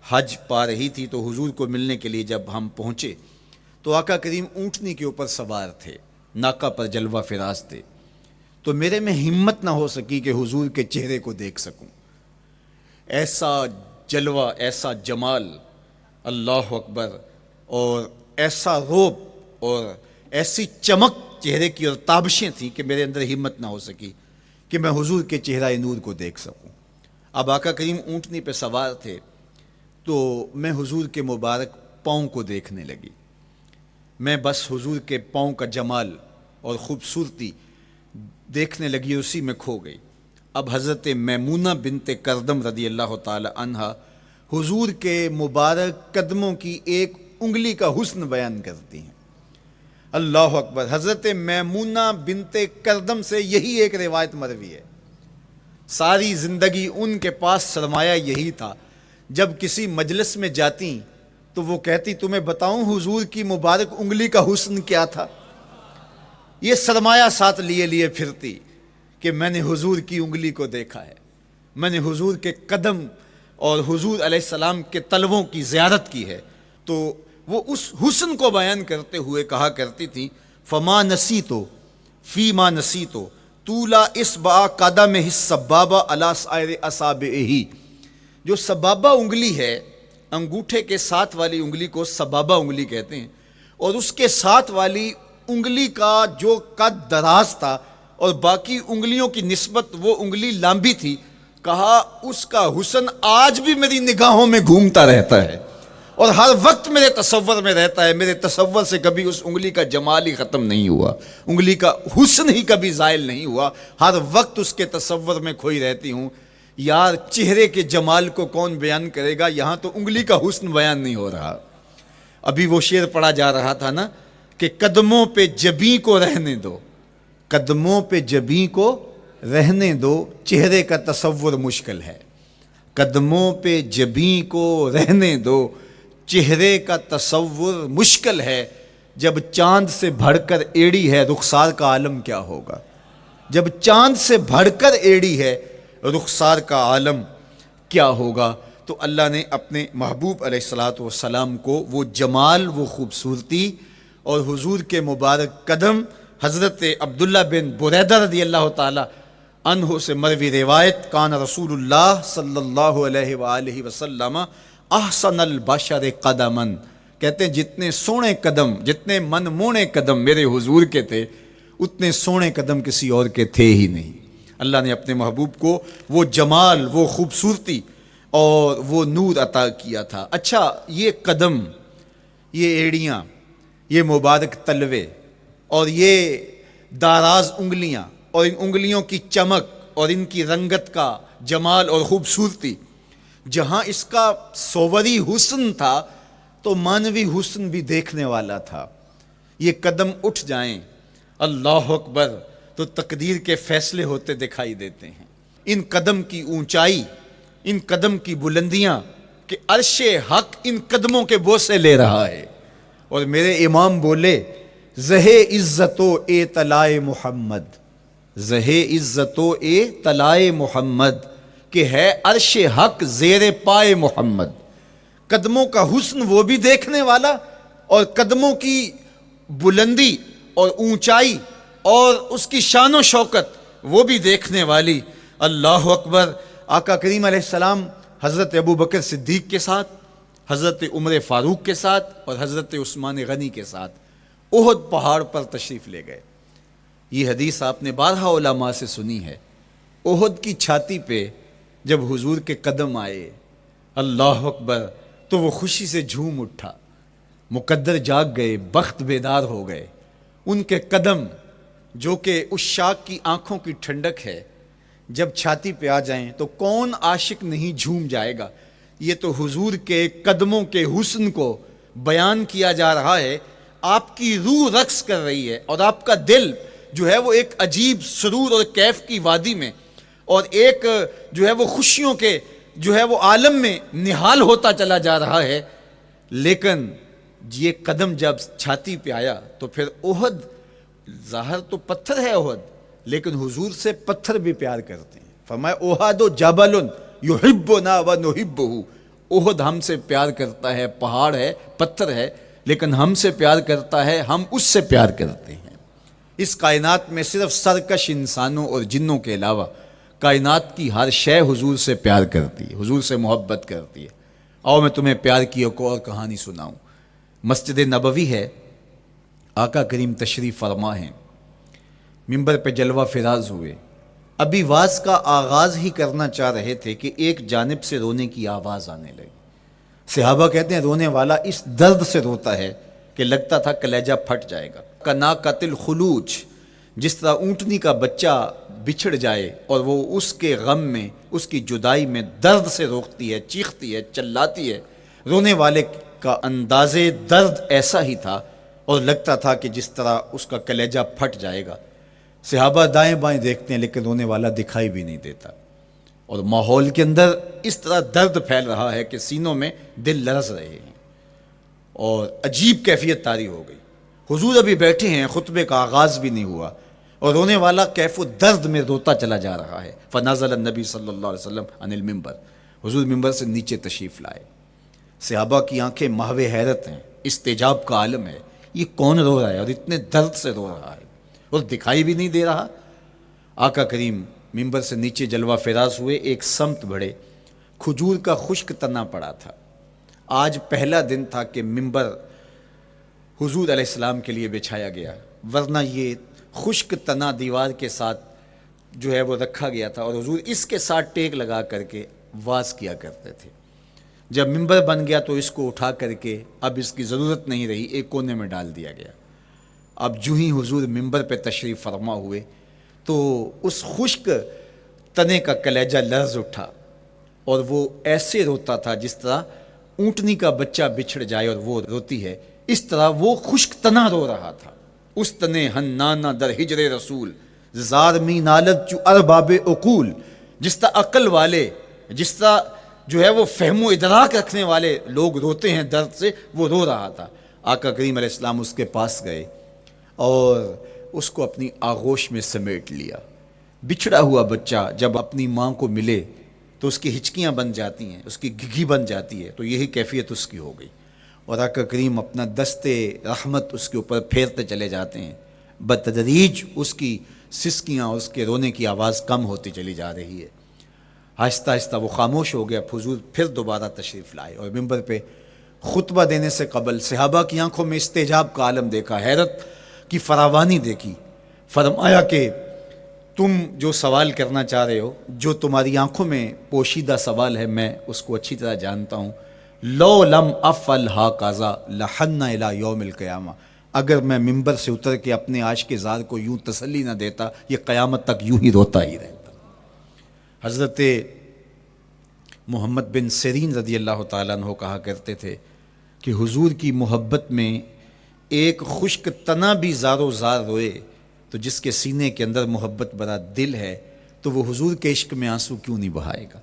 Speaker 1: حج پا رہی تھی، تو حضور کو ملنے کے لیے جب ہم پہنچے تو آقا کریم اونٹنی کے اوپر سوار تھے، ناقہ پر جلوہ فراز تھے، تو میرے میں ہمت نہ ہو سکی کہ حضور کے چہرے کو دیکھ سکوں۔ ایسا جلوہ، ایسا جمال، اللہ اکبر، اور ایسا روب اور ایسی چمک چہرے کی اور تابشیں تھیں کہ میرے اندر ہمت نہ ہو سکی کہ میں حضور کے چہرہ نور کو دیکھ سکوں۔ اب آقا کریم اونٹنی پہ سوار تھے تو میں حضور کے مبارک پاؤں کو دیکھنے لگی، میں بس حضور کے پاؤں کا جمال اور خوبصورتی دیکھنے لگی، اسی میں کھو گئی۔ اب حضرت میمونہ بنت کردم رضی اللہ تعالی عنہا حضور کے مبارک قدموں کی ایک انگلی کا حسن بیان کرتی ہیں۔ اللہ اکبر۔ حضرت میمونہ بنت کردم سے یہی ایک روایت مروی ہے، ساری زندگی ان کے پاس سرمایہ یہی تھا، جب کسی مجلس میں جاتی تو وہ کہتی تمہیں بتاؤں حضور کی مبارک انگلی کا حسن کیا تھا؟ یہ سرمایہ ساتھ لیے لیے پھرتی کہ میں نے حضور کی انگلی کو دیکھا ہے، میں نے حضور کے قدم اور حضور علیہ السلام کے تلووں کی زیارت کی ہے. تو وہ اس حسن کو بیان کرتے ہوئے کہا کرتی تھی فما نسیتو فی ما نسیتو طولا اصبع قدم السبابہ علی سائر اصابعہ. جو سبابہ انگلی ہے، انگوٹھے کے ساتھ والی انگلی کو سبابہ انگلی کہتے ہیں، اور اس کے ساتھ والی انگلی کا جو قد دراز تھا اور باقی انگلیوں کی نسبت وہ انگلی لمبی تھی، کہا اس کا حسن آج بھی میری نگاہوں میں گھومتا رہتا ہے اور ہر وقت میرے تصور میں رہتا ہے. میرے تصور سے کبھی اس انگلی کا جمال ہی ختم نہیں ہوا، انگلی کا حسن ہی کبھی زائل نہیں ہوا، ہر وقت اس کے تصور میں کھوئی رہتی ہوں. یار چہرے کے جمال کو کون بیان کرے گا، یہاں تو انگلی کا حسن بیان نہیں ہو رہا. ابھی وہ شعر پڑھا جا رہا تھا نا کہ قدموں پہ جبیں کو رہنے دو، قدموں پہ جبیں کو رہنے دو، چہرے کا تصور مشکل ہے. قدموں پہ جبیں کو رہنے دو، چہرے کا تصور مشکل ہے. جب چاند سے بڑھ کر ایڑی ہے رخسار کا عالم کیا ہوگا، جب چاند سے بڑھ کر ایڑی ہے رخسار کا عالم کیا ہوگا. تو اللہ نے اپنے محبوب علیہ الصلوۃ والسلام کو وہ جمال، وہ خوبصورتی اور حضور کے مبارک قدم، حضرت عبداللہ بن بریدہ رضی اللہ تعالی عنہ سے مروی روایت، کان رسول اللہ صلی اللہ علیہ وآلہ وسلم احسن البشر قدما، کہتے ہیں جتنے سونے قدم، جتنے من مونے قدم میرے حضور کے تھے، اتنے سونے قدم کسی اور کے تھے ہی نہیں. اللہ نے اپنے محبوب کو وہ جمال، وہ خوبصورتی اور وہ نور عطا کیا تھا. اچھا، یہ قدم، یہ ایڑیاں، یہ مبارک تلوے اور یہ داراز انگلیاں اور ان انگلیوں کی چمک اور ان کی رنگت کا جمال اور خوبصورتی، جہاں اس کا صوری حسن تھا تو مانوی حسن بھی دیکھنے والا تھا. یہ قدم اٹھ جائیں اللہ اکبر تو تقدیر کے فیصلے ہوتے دکھائی دیتے ہیں. ان قدم کی اونچائی، ان قدم کی بلندیاں کہ عرش حق ان قدموں کے بوسے لے رہا ہے. اور میرے امام بولے زہ عزت و اے طلائے محمد، زہ عزت و اے طلائے محمد، کہ ہے عرش حق زیر پائے محمد. قدموں کا حسن وہ بھی دیکھنے والا اور قدموں کی بلندی اور اونچائی اور اس کی شان و شوکت وہ بھی دیکھنے والی. اللہ اکبر. آقا کریم علیہ السلام حضرت ابو بکر صدیق کے ساتھ، حضرت عمر فاروق کے ساتھ اور حضرت عثمان غنی کے ساتھ احد پہاڑ پر تشریف لے گئے. یہ حدیث آپ نے بارہا علماء سے سنی ہے. احد کی چھاتی پہ جب حضور کے قدم آئے اللہ اکبر تو وہ خوشی سے جھوم اٹھا، مقدر جاگ گئے، بخت بیدار ہو گئے. ان کے قدم جو کہ اس شاک کی آنکھوں کی ٹھنڈک ہے، جب چھاتی پہ آ جائیں تو کون عاشق نہیں جھوم جائے گا. یہ تو حضور کے قدموں کے حسن کو بیان کیا جا رہا ہے. آپ کی روح رقص کر رہی ہے اور آپ کا دل جو ہے وہ ایک عجیب سرور اور کیف کی وادی میں اور ایک جو ہے وہ خوشیوں کے جو ہے وہ عالم میں نہال ہوتا چلا جا رہا ہے. لیکن یہ قدم جب چھاتی پہ آیا تو پھر احد، ظاہر تو پتھر ہے احد، لیکن حضور سے پتھر بھی پیار کرتے ہیں. فرمایا احد جبل یحبنا ونحبہ، احد ہم سے پیار کرتا ہے، پہاڑ ہے، پتھر ہے، لیکن ہم سے پیار کرتا ہے، ہم اس سے پیار کرتے ہیں. اس کائنات میں صرف سرکش انسانوں اور جنوں کے علاوہ کائنات کی ہر شے حضور سے پیار کرتی ہے، حضور سے محبت کرتی ہے. آؤ میں تمہیں پیار کی ایک اور کہانی سناؤں. مسجد نبوی ہے، آقا کریم تشریف فرما ہیں، منبر پہ جلوہ فراز ہوئے. ابھی واز کا آغاز ہی کرنا چاہ رہے تھے کہ ایک جانب سے رونے کی آواز آنے لگی. صحابہ کہتے ہیں رونے والا اس درد سے روتا ہے کہ لگتا تھا کلیجہ پھٹ جائے گا. کنا قتل خلوج، جس طرح اونٹنی کا بچہ بچھڑ جائے اور وہ اس کے غم میں، اس کی جدائی میں درد سے روکتی ہے، چیختی ہے، چلاتی ہے. رونے والے کا انداز درد ایسا ہی تھا اور لگتا تھا کہ جس طرح اس کا کلیجہ پھٹ جائے گا. صحابہ دائیں بائیں دیکھتے ہیں لیکن رونے والا دکھائی بھی نہیں دیتا، اور ماحول کے اندر اس طرح درد پھیل رہا ہے کہ سینوں میں دل لرز رہے ہیں اور عجیب کیفیت طاری ہو گئی. حضور ابھی بیٹھے ہیں، خطبے کا آغاز بھی نہیں ہوا اور رونے والا کیف و درد میں روتا چلا جا رہا ہے۔ فنزل النبی صلی اللہ علیہ وسلم عن المنبر، حضور ممبر سے نیچے تشریف لائے۔ صحابہ کی آنکھیں محو حیرت ہیں، استجاب کا عالم ہے، یہ کون رو رہا ہے اور اتنے درد سے رو رہا ہے اور دکھائی بھی نہیں دے رہا۔ آقا کریم ممبر سے نیچے جلوہ فراز ہوئے، ایک سمت بڑھے، کھجور کا خشک تنا پڑا تھا۔ آج پہلا دن تھا کہ ممبر حضور علیہ السلام کے لیے بچھایا گیا، ورنہ یہ خشک تنا دیوار کے ساتھ جو ہے وہ رکھا گیا تھا اور حضور اس کے ساتھ ٹیک لگا کر کے واز کیا کرتے تھے۔ جب ممبر بن گیا تو اس کو اٹھا کر کے اب اس کی ضرورت نہیں رہی، ایک کونے میں ڈال دیا گیا۔ اب جو ہی حضور ممبر پہ تشریف فرما ہوئے تو اس خشک تنے کا کلیجہ لرز اٹھا اور وہ ایسے روتا تھا جس طرح اونٹنی کا بچہ بچھڑ جائے اور وہ روتی ہے، اس طرح وہ خشک تنا رو رہا تھا۔ اس تنے ہنانا در ہجر رسول زار می نالت چو ارباب عقول، جس طرح عقل والے، جس طرح جو ہے وہ فہم و ادراک رکھنے والے لوگ روتے ہیں درد سے، وہ رو رہا تھا۔ آقا کریم علیہ السلام اس کے پاس گئے اور اس کو اپنی آغوش میں سمیٹ لیا۔ بچھڑا ہوا بچہ جب اپنی ماں کو ملے تو اس کی ہچکیاں بن جاتی ہیں، اس کی گھگھی بن جاتی ہے، تو یہی کیفیت اس کی ہو گئی اور آقا کریم اپنا دستے رحمت اس کے اوپر پھیرتے چلے جاتے ہیں۔ بتدریج اس کی سسکیاں، اس کے رونے کی آواز کم ہوتی چلی جا رہی ہے۔ آہستہ آہستہ وہ خاموش ہو گیا۔ حضور پھر دوبارہ تشریف لائے اور ممبر پہ خطبہ دینے سے قبل صحابہ کی آنکھوں میں استجاب کا عالم دیکھا، حیرت کی فراوانی دیکھی۔ فرمایا کہ تم جو سوال کرنا چاہ رہے ہو، جو تمہاری آنکھوں میں پوشیدہ سوال ہے، میں اس کو اچھی طرح جانتا ہوں۔ لو لم افعل ہاکذا لحن الی یوم القیامہ، اگر میں ممبر سے اتر کے اپنے عاشق زار کو یوں تسلی نہ دیتا، یہ قیامت تک یوں ہی روتا ہی رہتا۔ حضرت محمد بن سیرین رضی اللہ تعالیٰ عنہ کہا کرتے تھے کہ حضور کی محبت میں ایک خشک تنا بھی زار و زار روئے تو جس کے سینے کے اندر محبت بڑا دل ہے تو وہ حضور کے عشق میں آنسو کیوں نہیں بہائے گا؟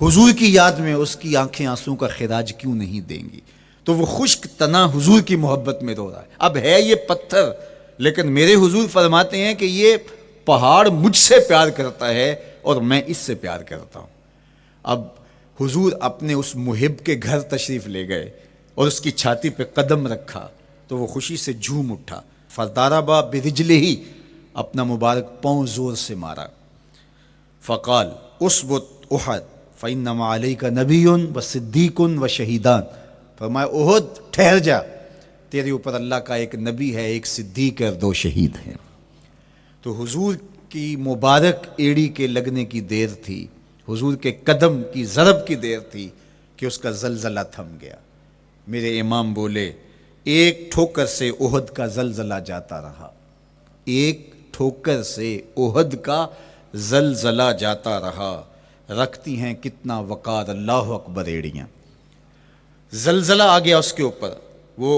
Speaker 1: حضور کی یاد میں اس کی آنکھیں آنسو کا خراج کیوں نہیں دیں گی؟ تو وہ خشک تنا حضور کی محبت میں رو رہا ہے۔ اب ہے یہ پتھر، لیکن میرے حضور فرماتے ہیں کہ یہ پہاڑ مجھ سے پیار کرتا ہے اور میں اس سے پیار کرتا ہوں۔ اب حضور اپنے اس محب کے گھر تشریف لے گئے اور اس کی چھاتی پہ قدم رکھا تو وہ خوشی سے جھوم اٹھا۔ فضاربا برجلہ، اپنا مبارک پاؤں زور سے مارا۔ فقال اسبت احد فانما علیک نبی و صدیق و شہیدان، فرمایا احد ٹھہر جا، تیرے اوپر اللہ کا ایک نبی ہے، ایک صدیق اور 2 شہید ہیں۔ تو حضور کی مبارک ایڑی کے لگنے کی دیر تھی، حضور کے قدم کی ضرب کی دیر تھی کہ اس کا زلزلہ تھم گیا۔ میرے امام بولے ایک ٹھوکر سے احد کا زلزلہ جاتا رہا، ایک ٹھوکر سے احد کا زلزلہ جاتا رہا، رکھتی ہیں کتنا وقار اللہ اکبر ایڑیاں۔ زلزلہ آ گیا اس کے اوپر، وہ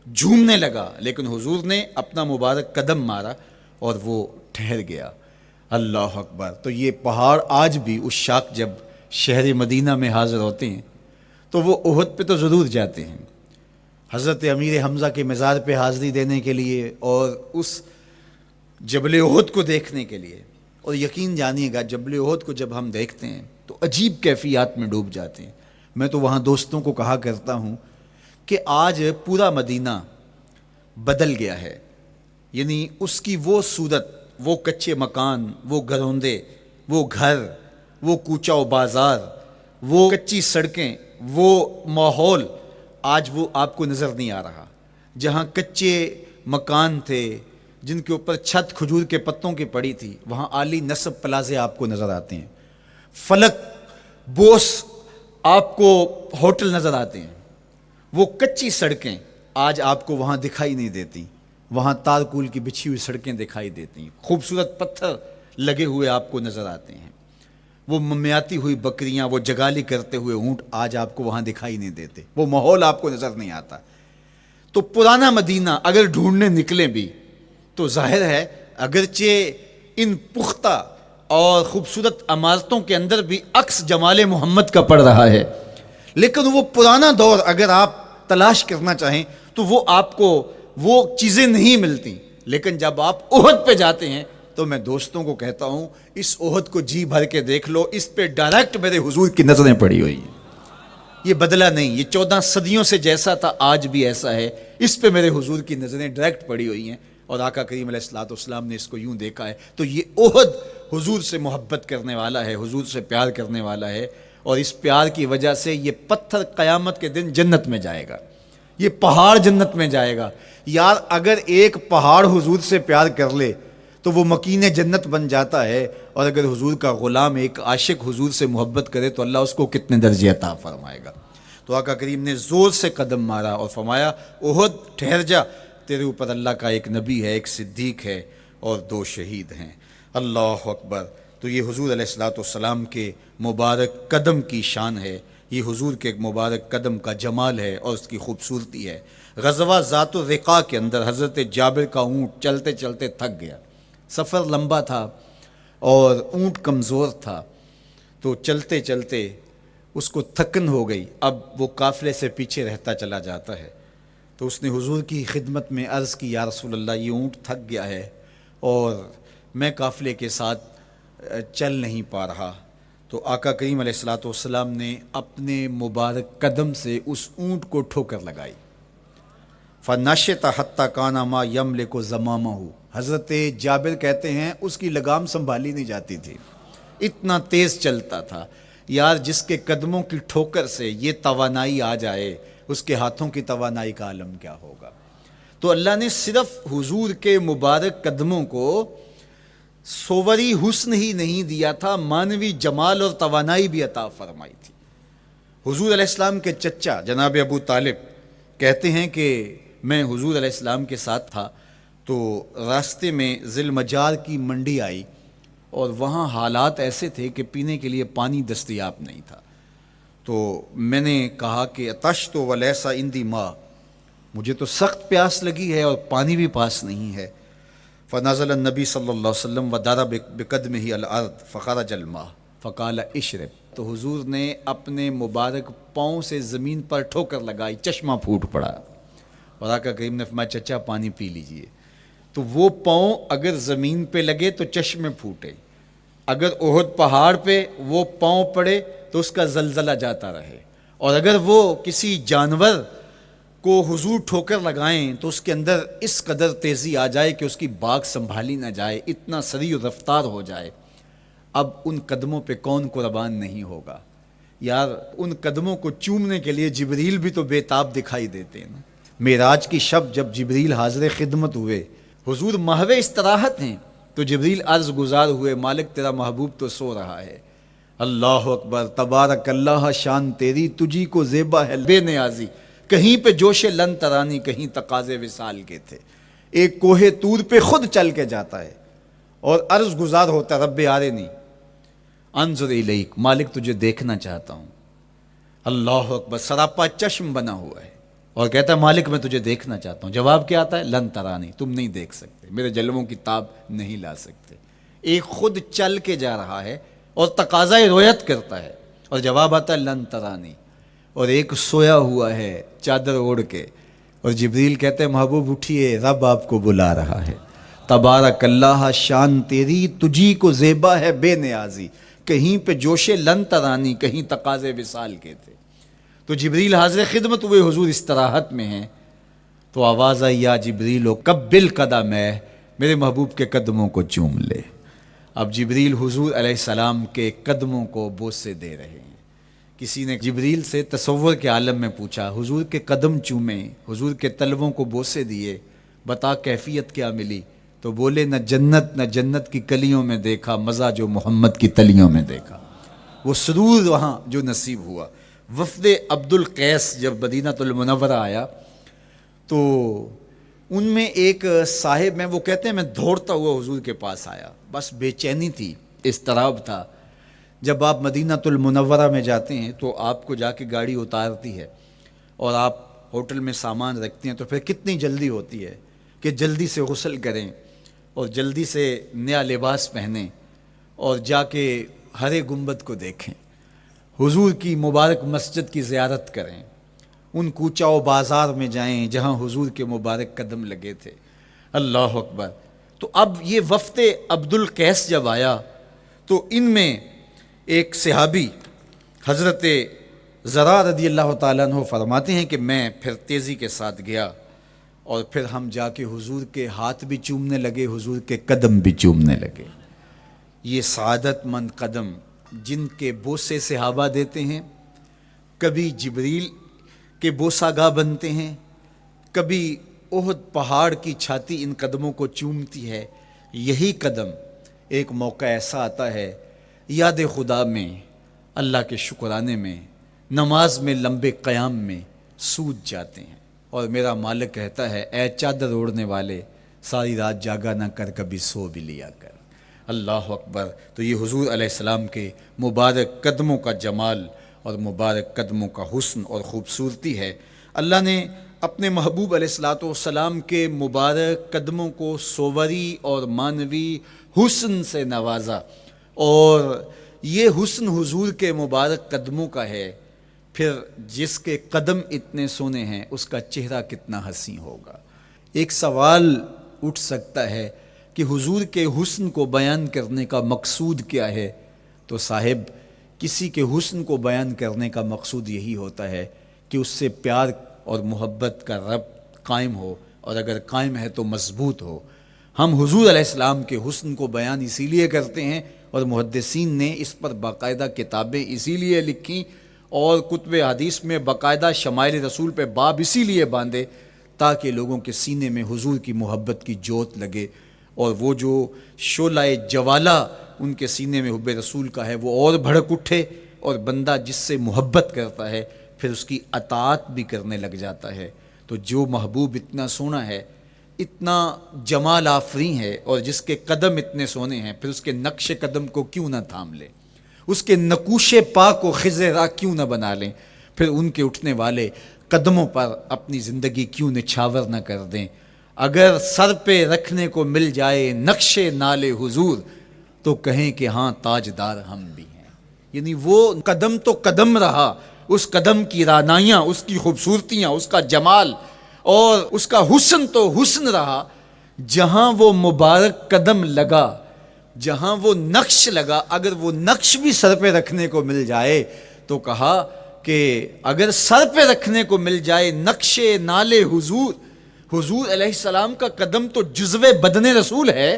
Speaker 1: جھومنے لگا، لیکن حضور نے اپنا مبارک قدم مارا اور وہ ٹھہر گیا۔ اللہ اکبر۔ تو یہ پہاڑ آج بھی اس شاک جب شہر مدینہ میں حاضر ہوتے ہیں تو وہ احد پہ تو ضرور جاتے ہیں، حضرت امیر حمزہ کے مزار پہ حاضری دینے کے لیے اور اس جبل احد کو دیکھنے کے لیے۔ اور یقین جانیے گا جبل احد کو جب ہم دیکھتے ہیں تو عجیب کیفیات میں ڈوب جاتے ہیں۔ میں تو وہاں دوستوں کو کہا کرتا ہوں کہ آج پورا مدینہ بدل گیا ہے، یعنی اس کی وہ صورت، وہ کچے مکان، وہ گروندے، وہ گھر، وہ کوچہ و بازار، وہ کچی سڑکیں، وہ ماحول آج وہ آپ کو نظر نہیں آ رہا۔ جہاں کچے مکان تھے جن کے اوپر چھت کھجور کے پتوں کی پڑی تھی، وہاں عالی نصب پلازے آپ کو نظر آتے ہیں، فلک بوس آپ کو ہوٹل نظر آتے ہیں۔ وہ کچی سڑکیں آج آپ کو وہاں دکھائی نہیں دیتی، وہاں تارکول کی بچھی ہوئی سڑکیں دکھائی دیتی ہیں، خوبصورت پتھر لگے ہوئے آپ کو نظر آتے ہیں، وہ ممیاتی ہوئی بکریاں، وہ جگالی کرتے ہوئے اونٹ آج آپ کو وہاں دکھائی نہیں دیتے، وہ ماحول آپ کو نظر نہیں آتا۔ تو پرانا مدینہ اگر ڈھونڈنے نکلیں بھی تو ظاہر ہے اگرچہ ان پختہ اور خوبصورت عمارتوں کے اندر بھی عکس جمال محمد کا پڑ رہا ہے، لیکن وہ پرانا دور اگر آپ تلاش کرنا چاہیں تو وہ آپ کو وہ چیزیں نہیں ملتی، لیکن جب آپ احد پہ جاتے ہیں تو میں دوستوں کو کہتا ہوں اس احد کو جی بھر کے دیکھ لو، اس پہ ڈائریکٹ میرے حضور کی نظریں پڑی ہوئی ہیں، یہ بدلا نہیں، یہ 14 صدیوں سے جیسا تھا آج بھی ایسا ہے، اس پہ میرے حضور کی نظریں ڈائریکٹ پڑی ہوئی ہیں، اور آقا کریم علیہ الصلوۃ والسلام نے اس کو یوں دیکھا ہے۔ تو یہ احد حضور سے محبت کرنے والا ہے، حضور سے پیار کرنے والا ہے، اور اس پیار کی وجہ سے یہ پتھر قیامت کے دن جنت میں جائے گا، یہ پہاڑ جنت میں جائے گا۔ یار اگر ایک پہاڑ حضور سے پیار کر لے تو وہ مکین جنت بن جاتا ہے، اور اگر حضور کا غلام ایک عاشق حضور سے محبت کرے تو اللہ اس کو کتنے درجے عطا فرمائے گا۔ تو آقا کریم نے زور سے قدم مارا اور فرمایا احد ٹھہر جا، تیرے اوپر اللہ کا ایک نبی ہے، ایک صدیق ہے، اور 2 شہید ہیں۔ اللہ اکبر۔ تو یہ حضور علیہ الصلوۃ والسلام کے مبارک قدم کی شان ہے، یہ حضور کے مبارک قدم کا جمال ہے اور اس کی خوبصورتی ہے۔ غزوہ ذات الرقاع کے اندر حضرت جابر کا اونٹ چلتے چلتے تھک گیا، سفر لمبا تھا اور اونٹ کمزور تھا، تو چلتے چلتے اس کو تھکن ہو گئی، اب وہ قافلے سے پیچھے رہتا چلا جاتا ہے۔ تو اس نے حضور کی خدمت میں عرض کی، یا رسول اللہ یہ اونٹ تھک گیا ہے اور میں قافلے کے ساتھ چل نہیں پا رہا۔ تو آقا کریم علیہ الصلوۃ والسلام نے اپنے مبارک قدم سے اس اونٹ کو ٹھوکر لگائی، فَنَشِطَ حَتَّى كَانَ مَا يَمْلِكُ زَمَامَهُ۔ حضرت جابر کہتے ہیں اس کی لگام سنبھالی نہیں جاتی تھی، اتنا تیز چلتا تھا۔ یار جس کے قدموں کی ٹھوکر سے یہ توانائی آ جائے، اس کے ہاتھوں کی توانائی کا عالم کیا ہوگا۔ تو اللہ نے صرف حضور کے مبارک قدموں کو صوری حسن ہی نہیں دیا تھا، مانوی جمال اور توانائی بھی عطا فرمائی تھی۔ حضور علیہ السلام کے چچا جناب ابو طالب کہتے ہیں کہ میں حضور علیہ السلام کے ساتھ تھا، تو راستے میں ذی المجار کی منڈی آئی، اور وہاں حالات ایسے تھے کہ پینے کے لیے پانی دستیاب نہیں تھا۔ تو میں نے کہا کہ عطشت ولیس عندی ماء، مجھے تو سخت پیاس لگی ہے اور پانی بھی پاس نہیں ہے۔ فنزل النبی صلی اللہ علیہ وسلم وضرب بقدمہ الارض فخرج الماء فقال اشرب۔ تو حضور نے اپنے مبارک پاؤں سے زمین پر ٹھوکر لگائی، چشمہ پھوٹ پڑا، اور آقا کریم نے فرمایا چچا پانی پی لیجئے۔ تو وہ پاؤں اگر زمین پہ لگے تو چشمے پھوٹے، اگر احد پہاڑ پہ وہ پاؤں پڑے تو اس کا زلزلہ جاتا رہے، اور اگر وہ کسی جانور کو حضور ٹھوکر لگائیں تو اس کے اندر اس قدر تیزی آ جائے کہ اس کی باغ سنبھالی نہ جائے، اتنا سریع رفتار ہو جائے۔ اب ان قدموں پہ کون قربان نہیں ہوگا؟ یار ان قدموں کو چومنے کے لیے جبریل بھی تو بے تاب دکھائی دیتے ہیں نا۔ معراج کی شب جب جبریل حاضر خدمت ہوئے، حضور محو استراحت ہیں، تو جبریل عرض گزار ہوئے، مالک تیرا محبوب تو سو رہا ہے۔ اللہ اکبر، تبارک اللہ، شان تیری تجھی کو زیبا ہے بے نیازی، کہیں پہ جوش لن ترانی، کہیں تقاضے وصال کے تھے۔ ایک کوہ طور پہ خود چل کے جاتا ہے اور عرض گزار ہوتا رب آرنی انظر الیک، مالک تجھے دیکھنا چاہتا ہوں۔ اللہ اکبر، سراپا چشم بنا ہوا ہے اور کہتا ہے مالک میں تجھے دیکھنا چاہتا ہوں۔ جواب کیا آتا ہے؟ لن ترانی، تم نہیں دیکھ سکتے، میرے جلووں کی تاب نہیں لا سکتے۔ ایک خود چل کے جا رہا ہے اور تقاضۂ رویت کرتا ہے، اور جواب آتا ہے لن ترانی۔ اور ایک سویا ہوا ہے چادر اوڑھ کے، اور جبریل کہتے ہیں محبوب اٹھیے، رب آپ کو بلا رہا ہے۔ تبارک اللہ، شان تیری تجھی کو زیبا ہے بے نیازی، کہیں پہ جوش لن ترانی، کہیں تقاضے وصال کے تھے۔ تو جبریل حاضر خدمت ہوئے، حضور استراحت میں ہیں، تو آواز آئی یا جبریل قبل قدم ہے، میرے محبوب کے قدموں کو چوم لے۔ اب جبریل حضور علیہ السلام کے قدموں کو بوسے دے رہے ہیں۔ کسی نے جبریل سے تصور کے عالم میں پوچھا، حضور کے قدم چومے، حضور کے تلووں کو بوسے دیے، بتا کیفیت کیا ملی؟ تو بولے نہ جنت کی کلیوں میں دیکھا مزہ جو محمد کی تلیوں میں دیکھا۔ وہ سرور وہاں جو نصیب ہوا۔ وفد عبد القیس جب مدینہ المنورہ آیا تو ان میں ایک صاحب ہیں، وہ کہتے ہیں میں دوڑتا ہوا حضور کے پاس آیا، بس بے چینی تھی، اضطراب تھا۔ جب آپ مدینہ المنورہ میں جاتے ہیں تو آپ کو جا کے گاڑی اتارتی ہے اور آپ ہوٹل میں سامان رکھتے ہیں، تو پھر کتنی جلدی ہوتی ہے کہ جلدی سے غسل کریں اور جلدی سے نیا لباس پہنیں اور جا کے ہرے گنبد کو دیکھیں، حضور کی مبارک مسجد کی زیارت کریں، ان کوچہ و بازار میں جائیں جہاں حضور کے مبارک قدم لگے تھے۔ اللہ اکبر۔ تو اب یہ وفد عبد القیس جب آیا تو ان میں ایک صحابی حضرت زرع رضی اللہ تعالیٰ عنہ فرماتے ہیں کہ میں پھر تیزی کے ساتھ گیا اور پھر ہم جا کے حضور کے ہاتھ بھی چومنے لگے، حضور کے قدم بھی چومنے لگے۔ یہ سعادت مند قدم جن کے بوسے صحابہ دیتے ہیں، کبھی جبریل کے بوسہ گاہ بنتے ہیں، کبھی احد پہاڑ کی چھاتی ان قدموں کو چومتی ہے۔ یہی قدم ایک موقع ایسا آتا ہے یاد خدا میں، اللہ کے شکرانے میں، نماز میں لمبے قیام میں سوج جاتے ہیں، اور میرا مالک کہتا ہے اے چادر اوڑھنے والے ساری رات جاگا نہ کر، کبھی سو بھی لیا کر۔ اللہ اکبر۔ تو یہ حضور علیہ السلام کے مبارک قدموں کا جمال اور مبارک قدموں کا حسن اور خوبصورتی ہے۔ اللہ نے اپنے محبوب علیہ السلام کے مبارک قدموں کو صوری اور معنوی حسن سے نوازا، اور یہ حسن حضور کے مبارک قدموں کا ہے۔ پھر جس کے قدم اتنے سونے ہیں اس کا چہرہ کتنا حسین ہوگا۔ ایک سوال اٹھ سکتا ہے کہ حضور کے حسن کو بیان کرنے کا مقصود کیا ہے؟ تو صاحب، کسی کے حسن کو بیان کرنے کا مقصود یہی ہوتا ہے کہ اس سے پیار اور محبت کا ربط قائم ہو، اور اگر قائم ہے تو مضبوط ہو۔ ہم حضور علیہ السلام کے حسن کو بیان اسی لیے کرتے ہیں، اور محدثین نے اس پر باقاعدہ کتابیں اسی لیے لکھی اور کتب حدیث میں باقاعدہ شمائل رسول پہ باب اسی لیے باندھے تاکہ لوگوں کے سینے میں حضور کی محبت کی جوت لگے، اور وہ جو شعلہ جوالہ ان کے سینے میں حب رسول کا ہے وہ اور بھڑک اٹھے، اور بندہ جس سے محبت کرتا ہے پھر اس کی اطاعت بھی کرنے لگ جاتا ہے۔ تو جو محبوب اتنا سونا ہے، اتنا جمال آفریں ہے، اور جس کے قدم اتنے سونے ہیں، پھر اس کے نقش قدم کو کیوں نہ تھام لیں، اس کے نقوش پا کو خض راہ کیوں نہ بنا لیں، پھر ان کے اٹھنے والے قدموں پر اپنی زندگی کیوں نچھاور نہ کر دیں۔ اگر سر پہ رکھنے کو مل جائے نقش نال حضور تو کہیں کہ ہاں تاجدار ہم بھی ہیں۔ یعنی وہ قدم تو قدم رہا، اس قدم کی رعنائیاں، اس کی خوبصورتیاں، اس کا جمال اور اس کا حسن تو حسن رہا۔ جہاں وہ مبارک قدم لگا، جہاں وہ نقش لگا، اگر وہ نقش بھی سر پہ رکھنے کو مل جائے تو کہا کہ اگر سر پہ رکھنے کو مل جائے نقش نال حضور، حضور علیہ السلام کا قدم تو جزو بدن رسول ہے۔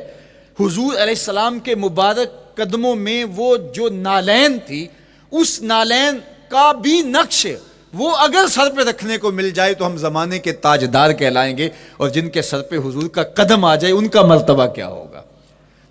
Speaker 1: حضور علیہ السلام کے مبارک قدموں میں وہ جو نالین تھی، اس نالین کا بھی نقش وہ اگر سر پہ رکھنے کو مل جائے تو ہم زمانے کے تاجدار کہلائیں گے، اور جن کے سر پہ حضور کا قدم آ جائے ان کا مرتبہ کیا ہوگا۔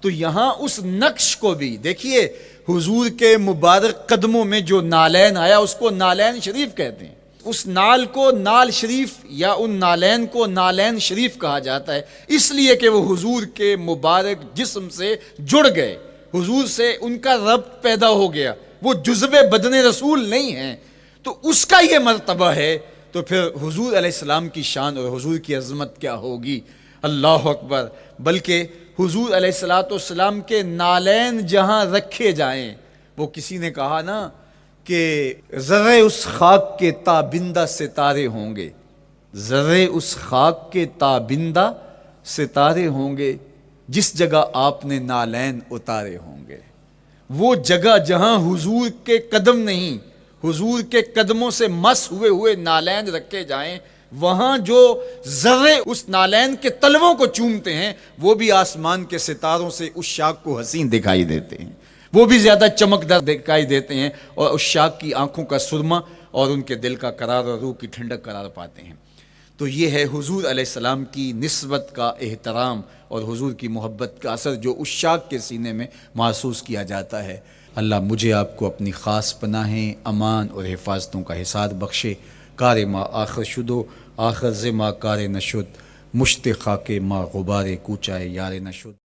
Speaker 1: تو یہاں اس نقش کو بھی دیکھیے، حضور کے مبارک قدموں میں جو نالین آیا اس کو نالین شریف کہتے ہیں۔ اس نال کو نال شریف یا ان نالین کو نالین شریف کہا جاتا ہے، اس لیے کہ وہ حضور کے مبارک جسم سے جڑ گئے، حضور سے ان کا ربط پیدا ہو گیا، وہ جزو بدن رسول نہیں ہیں، تو اس کا یہ مرتبہ ہے۔ تو پھر حضور علیہ السلام کی شان اور حضور کی عظمت کیا ہوگی، اللہ اکبر۔ بلکہ حضور علیہ السلام کے نالین جہاں رکھے جائیں، وہ کسی نے کہا نا کہ ذرے اس خاک کے تابندہ ستارے ہوں گے، ذرے اس خاک کے تابندہ ستارے ہوں گے جس جگہ آپ نے نالین اتارے ہوں گے۔ وہ جگہ جہاں حضور کے قدم نہیں، حضور کے قدموں سے مس ہوئے ہوئے نالین رکھے جائیں، وہاں جو ذرے اس نالین کے تلووں کو چومتے ہیں وہ بھی آسمان کے ستاروں سے اس شاخ کو حسین دکھائی دیتے ہیں، وہ بھی زیادہ چمکدار دکھائی دیتے ہیں، اور اس شاخ کی آنکھوں کا سرما اور ان کے دل کا قرار اور روح کی ٹھنڈک قرار پاتے ہیں۔ تو یہ ہے حضور علیہ السلام کی نسبت کا احترام اور حضور کی محبت کا اثر جو اس شاخ کے سینے میں محسوس کیا جاتا ہے۔ اللہ مجھے آپ کو اپنی خاص پناہیں، امان اور حفاظتوں کا حساد بخشے۔ کار ما آخر شدو آخر ز ما کار نشد، مشت خاک ما غبار کوچائے یار نشد۔